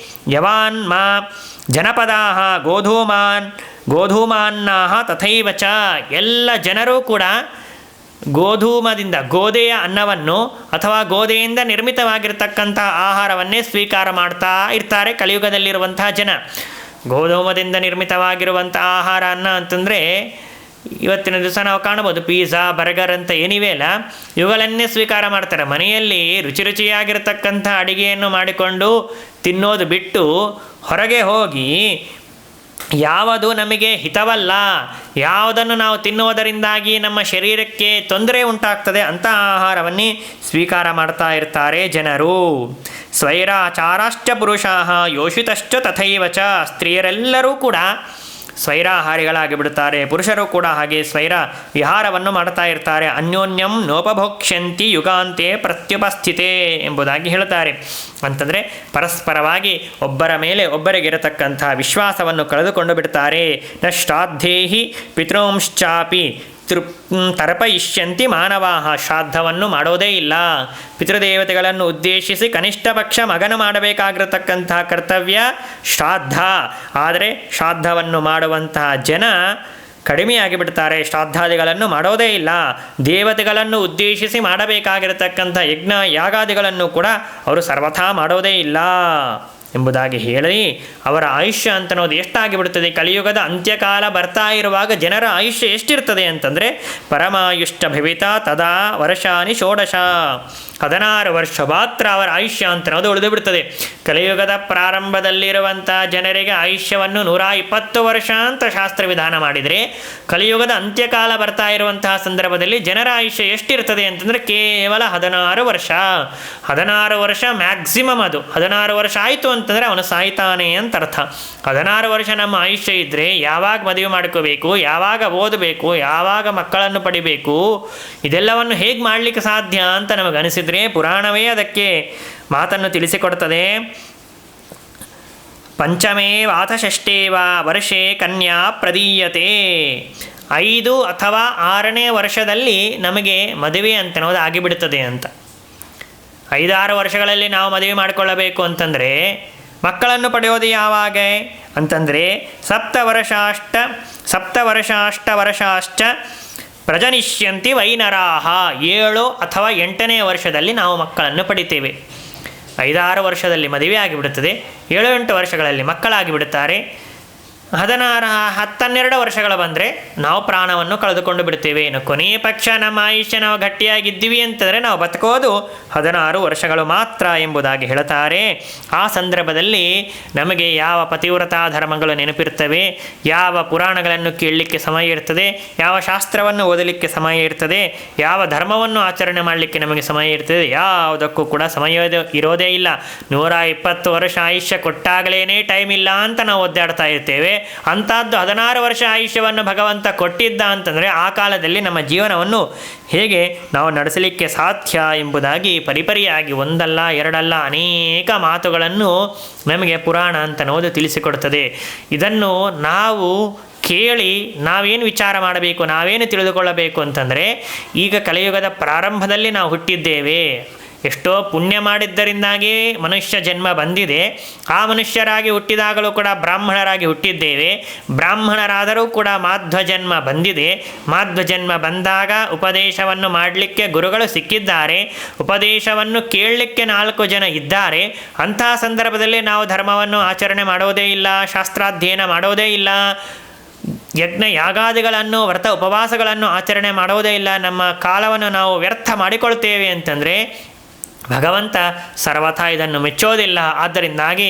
ಯವಾನ್ ಮಾ ಜನಪದಾಃ ಗೋಧೂಮಾನ್ನಾಃ ತಥೈವ ಚ. ಎಲ್ಲ ಜನರೂ ಕೂಡ ಗೋಧೂಮದಿಂದ, ಗೋಧೆಯ ಅನ್ನವನ್ನು ಅಥವಾ ಗೋಧೆಯಿಂದ ನಿರ್ಮಿತವಾಗಿರ್ತಕ್ಕಂಥ ಆಹಾರವನ್ನೇ ಸ್ವೀಕಾರ ಮಾಡ್ತಾ ಇರ್ತಾರೆ ಕಲಿಯುಗದಲ್ಲಿರುವಂತಹ ಜನ. ಗೋಧೂಮದಿಂದ ನಿರ್ಮಿತವಾಗಿರುವಂಥ ಆಹಾರ ಅನ್ನ ಅಂತಂದರೆ ಇವತ್ತಿನ ದಿವಸ ನಾವು ಕಾಣಬಹುದು, ಪಿಜ್ಜಾ ಬರ್ಗರ್ ಅಂತ ಏನಿವೆ ಅಲ್ಲ ಇವುಗಳನ್ನೇ ಸ್ವೀಕಾರ ಮಾಡ್ತಾರೆ. ಮನೆಯಲ್ಲಿ ರುಚಿ ರುಚಿಯಾಗಿರ್ತಕ್ಕಂಥ ಅಡಿಗೆಯನ್ನು ಮಾಡಿಕೊಂಡು ತಿನ್ನೋದು ಬಿಟ್ಟು ಹೊರಗೆ ಹೋಗಿ ಯಾವುದು ನಮಗೆ ಹಿತವಲ್ಲ, ಯಾವುದನ್ನು ನಾವು ತಿನ್ನುವುದರಿಂದಾಗಿ ನಮ್ಮ ಶರೀರಕ್ಕೆ ತೊಂದರೆ ಉಂಟಾಗ್ತದೆ ಅಂಥ ಆಹಾರವನ್ನೇ ಸ್ವೀಕಾರ ಮಾಡ್ತಾ ಇರ್ತಾರೆ ಜನರು. ಸ್ವೈರಾಚಾರಾಶ್ಚ ಪುರುಷಾಃ ಯೋಷಿತಶ್ಚ ತಥೈವ ಚ. ಸ್ತ್ರೀಯರೆಲ್ಲರೂ ಕೂಡ ಸ್ವೈರಾಹಾರಿಗಳಾಗಿ ಬಿಡುತ್ತಾರೆ, ಪುರುಷರು ಕೂಡ ಹಾಗೆ ಸ್ವೈರ ವಿಹಾರವನ್ನು ಮಾಡ್ತಾ ಇರ್ತಾರೆ. ಅನ್ಯೋನ್ಯಂ ನೋಪಭೋಕ್ಷ್ಯಂತಿ ಯುಗಾಂತೆ ಪ್ರತ್ಯುಪಸ್ಥಿತೆ ಎಂಬುದಾಗಿ ಹೇಳ್ತಾರೆ. ಅಂತಂದರೆ ಪರಸ್ಪರವಾಗಿ ಒಬ್ಬರ ಮೇಲೆ ಒಬ್ಬರಿಗಿರತಕ್ಕಂಥ ವಿಶ್ವಾಸವನ್ನು ಕಳೆದುಕೊಂಡು ಬಿಡ್ತಾರೆ. ನ ಶ್ರಾದ್ದೇಹಿ ಪಿತೃಂಶ್ಚಾಪಿ ತರ್ಪಯಿಷ್ಯಂತಿ ಮಾನವಾಹ. ಶ್ರಾದ್ದವನ್ನು ಮಾಡೋದೇ ಇಲ್ಲ. ಪಿತೃದೇವತೆಗಳನ್ನು ಉದ್ದೇಶಿಸಿ ಕನಿಷ್ಠ ಪಕ್ಷ ಮಗನು ಮಾಡಬೇಕಾಗಿರತಕ್ಕಂಥ ಕರ್ತವ್ಯ ಶ್ರಾದ್ದ. ಆದರೆ ಶ್ರಾದ್ದವನ್ನು ಮಾಡುವಂತಹ ಜನ ಕಡಿಮೆಯಾಗಿ ಬಿಡ್ತಾರೆ, ಶ್ರಾದ್ದಾದಿಗಳನ್ನು ಮಾಡೋದೇ ಇಲ್ಲ. ದೇವತೆಗಳನ್ನು ಉದ್ದೇಶಿಸಿ ಮಾಡಬೇಕಾಗಿರತಕ್ಕಂಥ ಯಜ್ಞ ಯಾಗಾದಿಗಳನ್ನು ಕೂಡ ಅವರು ಸರ್ವಥಾ ಮಾಡೋದೇ ಇಲ್ಲ ಎಂಬುದಾಗಿ ಹೇಳಿ ಅವರ ಆಯುಷ್ಯ ಅಂತನ್ನೋದು ಎಷ್ಟಾಗಿಬಿಡುತ್ತದೆ. ಕಲಿಯುಗದ ಅಂತ್ಯಕಾಲ ಬರ್ತಾ ಇರುವಾಗ ಜನರ ಆಯುಷ್ಯ ಎಷ್ಟಿರ್ತದೆ ಅಂತಂದರೆ ಪರಮಾಯುಷ್ಟ ಭವಿತ ತದಾ ವರ್ಷಾನಿ ಷೋಡಶ, 16 ವರ್ಷ ಮಾತ್ರ ಅವರ ಆಯುಷ್ಯ ಅಂತನ್ನೋದು ಉಳಿದು ಬಿಡ್ತದೆ. ಕಲಿಯುಗದ ಪ್ರಾರಂಭದಲ್ಲಿರುವಂಥ ಜನರಿಗೆ ಆಯುಷ್ಯವನ್ನು 120 ವರ್ಷ ಅಂತ ಶಾಸ್ತ್ರ ವಿಧಾನ ಮಾಡಿದರೆ, ಕಲಿಯುಗದ ಅಂತ್ಯಕಾಲ ಬರ್ತಾ ಇರುವಂತಹ ಸಂದರ್ಭದಲ್ಲಿ ಜನರ ಆಯುಷ್ಯ ಎಷ್ಟಿರ್ತದೆ ಅಂತಂದರೆ ಕೇವಲ 16 ವರ್ಷ. 16 ವರ್ಷ ಮ್ಯಾಕ್ಸಿಮಮ್. ಅದು 16 ವರ್ಷ ಆಯಿತು ಅಂತಂದರೆ ಅವನು ಸಾಯ್ತಾನೆ ಅಂತ ಅರ್ಥ. 16 ವರ್ಷ ನಮ್ಮ ಆಯುಷ್ಯ ಇದ್ದರೆ ಯಾವಾಗ ಮದುವೆ ಮಾಡ್ಕೋಬೇಕು, ಯಾವಾಗ ಓದಬೇಕು, ಯಾವಾಗ ಮಕ್ಕಳನ್ನು ಪಡಿಬೇಕು, ಇದೆಲ್ಲವನ್ನು ಹೇಗೆ ಮಾಡಲಿಕ್ಕೆ ಸಾಧ್ಯ ಅಂತ ನಮಗನಿಸಿದರೆ ಪುರಾಣವೇ ಅದಕ್ಕೆ ಮಾತನ್ನು ತಿಳಿಸಿಕೊಡ್ತದೆ. ಪಂಚಮೇ ವಾತ ಷಷ್ಠೇವ ವರ್ಷೇ ಕನ್ಯಾ ಪ್ರದೀಯತೆ. 5 ಅಥವಾ 6ನೇ ವರ್ಷದಲ್ಲಿ ನಮಗೆ ಮದುವೆ ಅಂತನ್ನೋದು ಆಗಿಬಿಡುತ್ತದೆ ಅಂತ. 5-6 ವರ್ಷಗಳಲ್ಲಿ ನಾವು ಮದುವೆ ಮಾಡಿಕೊಳ್ಳಬೇಕು ಅಂತಂದರೆ ಮಕ್ಕಳನ್ನು ಪಡೆಯೋದು ಯಾವಾಗ ಅಂತಂದರೆ ಸಪ್ತವರ್ಷಾಷ್ಟ ಪ್ರಜನಿಷ್ಯಂತಿ ವೈನರಾಹ. 7 ಅಥವಾ 8ನೇ ವರ್ಷದಲ್ಲಿ ನಾವು ಮಕ್ಕಳನ್ನು ಪಡಿತೇವೆ. 5-6 ವರ್ಷದಲ್ಲಿ ಮದುವೆ ಆಗಿಬಿಡುತ್ತದೆ, 7-8 ವರ್ಷಗಳಲ್ಲಿ ಮಕ್ಕಳಾಗಿಬಿಡುತ್ತಾರೆ. 10-12 ವರ್ಷಗಳು ಬಂದರೆ ನಾವು ಪ್ರಾಣವನ್ನು ಕಳೆದುಕೊಂಡು ಬಿಡ್ತೇವೆ. ಇನ್ನು ಕೊನೆಯ ಪಕ್ಷ ನಮ್ಮ ಆಯುಷ್ಯ ನಾವು ಗಟ್ಟಿಯಾಗಿದ್ದೀವಿ ಅಂತಂದರೆ ನಾವು ಬದುಕೋದು 16 ವರ್ಷಗಳು ಮಾತ್ರ ಎಂಬುದಾಗಿ ಹೇಳ್ತಾರೆ. ಆ ಸಂದರ್ಭದಲ್ಲಿ ನಮಗೆ ಯಾವ ಪತಿವ್ರತಾ ಧರ್ಮಗಳು ನೆನಪಿರ್ತವೆ, ಯಾವ ಪುರಾಣಗಳನ್ನು ಕೇಳಲಿಕ್ಕೆ ಸಮಯ ಇರ್ತದೆ, ಯಾವ ಶಾಸ್ತ್ರವನ್ನು ಓದಲಿಕ್ಕೆ ಸಮಯ ಇರ್ತದೆ, ಯಾವ ಧರ್ಮವನ್ನು ಆಚರಣೆ ಮಾಡಲಿಕ್ಕೆ ನಮಗೆ ಸಮಯ ಇರ್ತದೆ, ಯಾವುದಕ್ಕೂ ಕೂಡ ಸಮಯ ಇರೋದೇ ಇಲ್ಲ. 120 ವರ್ಷ ಆಯುಷ್ಯ ಕೊಟ್ಟಾಗಲೇ ಟೈಮ್ ಇಲ್ಲ ಅಂತ ನಾವು ಒದ್ದಾಡ್ತಾ ಇರ್ತೇವೆ. ಅಂಥದ್ದು 16 ವರ್ಷ ಆಯುಷ್ಯವನ್ನು ಭಗವಂತ ಕೊಟ್ಟಿದ್ದ ಅಂತಂದರೆ ಆ ಕಾಲದಲ್ಲಿ ನಮ್ಮ ಜೀವನವನ್ನು ಹೇಗೆ ನಾವು ನಡೆಸಲಿಕ್ಕೆ ಸಾಧ್ಯ ಎಂಬುದಾಗಿ ಪರಿಪರಿಯಾಗಿ ಒಂದಲ್ಲ ಎರಡಲ್ಲ ಅನೇಕ ಮಾತುಗಳನ್ನು ನಮಗೆ ಪುರಾಣ ಅಂತನ್ನೋದು ತಿಳಿಸಿಕೊಡ್ತದೆ. ಇದನ್ನು ನಾವು ಕೇಳಿ ನಾವೇನು ವಿಚಾರ ಮಾಡಬೇಕು, ನಾವೇನು ತಿಳಿದುಕೊಳ್ಳಬೇಕು ಅಂತಂದರೆ, ಈಗ ಕಲಿಯುಗದ ಪ್ರಾರಂಭದಲ್ಲಿ ನಾವು ಹುಟ್ಟಿದ್ದೇವೆ. ಎಷ್ಟೋ ಪುಣ್ಯ ಮಾಡಿದ್ದರಿಂದಾಗಿ ಮನುಷ್ಯ ಜನ್ಮ ಬಂದಿದೆ. ಆ ಮನುಷ್ಯರಾಗಿ ಹುಟ್ಟಿದಾಗಲೂ ಕೂಡ ಬ್ರಾಹ್ಮಣರಾಗಿ ಹುಟ್ಟಿದ್ದೇವೆ. ಬ್ರಾಹ್ಮಣರಾದರೂ ಕೂಡ ಮಾಧ್ವ ಜನ್ಮ ಬಂದಿದೆ. ಮಾಧ್ವ ಜನ್ಮ ಬಂದಾಗ ಉಪದೇಶವನ್ನು ಮಾಡಲಿಕ್ಕೆ ಗುರುಗಳು ಸಿಕ್ಕಿದ್ದಾರೆ, ಉಪದೇಶವನ್ನು ಕೇಳಲಿಕ್ಕೆ 4 ಜನ ಇದ್ದಾರೆ. ಅಂತಹ ಸಂದರ್ಭದಲ್ಲಿ ನಾವು ಧರ್ಮವನ್ನು ಆಚರಣೆ ಮಾಡೋದೇ ಇಲ್ಲ, ಶಾಸ್ತ್ರಾಧ್ಯಯನ ಮಾಡೋದೇ ಇಲ್ಲ, ಯಜ್ಞ ಯಾಗಾದಿಗಳನ್ನು ವ್ರತ ಉಪವಾಸಗಳನ್ನು ಆಚರಣೆ ಮಾಡೋದೇ ಇಲ್ಲ, ನಮ್ಮ ಕಾಲವನ್ನು ನಾವು ವ್ಯರ್ಥ ಮಾಡಿಕೊಳ್ತೇವೆ ಅಂತಂದರೆ ಭಗವಂತ ಸರ್ವಥಾ ಇದನ್ನು ಮೆಚ್ಚೋದಿಲ್ಲ. ಆದ್ದರಿಂದಾಗಿ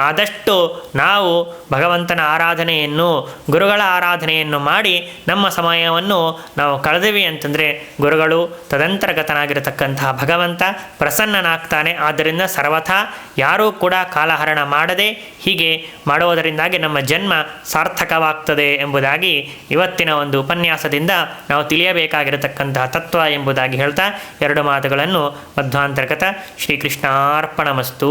ಆದಷ್ಟು ನಾವು ಭಗವಂತನ ಆರಾಧನೆಯನ್ನು, ಗುರುಗಳ ಆರಾಧನೆಯನ್ನು ಮಾಡಿ ನಮ್ಮ ಸಮಯವನ್ನು ನಾವು ಕಳೆದಿವಿ ಅಂತಂದರೆ ಗುರುಗಳು ತದಂತರ್ಗತನಾಗಿರತಕ್ಕಂತಹ ಭಗವಂತ ಪ್ರಸನ್ನನಾಗ್ತಾನೆ. ಆದ್ದರಿಂದ ಸರ್ವಥಾ ಯಾರೂ ಕೂಡ ಕಾಲಹರಣ ಮಾಡದೆ ಹೀಗೆ ಮಾಡುವುದರಿಂದಾಗಿ ನಮ್ಮ ಜನ್ಮ ಸಾರ್ಥಕವಾಗ್ತದೆ ಎಂಬುದಾಗಿ ಇವತ್ತಿನ ಒಂದು ಉಪನ್ಯಾಸದಿಂದ ನಾವು ತಿಳಿಯಬೇಕಾಗಿರತಕ್ಕಂತಹ ತತ್ವ ಎಂಬುದಾಗಿ ಹೇಳ್ತಾ 2 ಮಾತುಗಳನ್ನು ಮಧ್ವಾಂತರ್ಗತ ಶ್ರೀಕೃಷ್ಣಾರ್ಪಣಮಸ್ತು.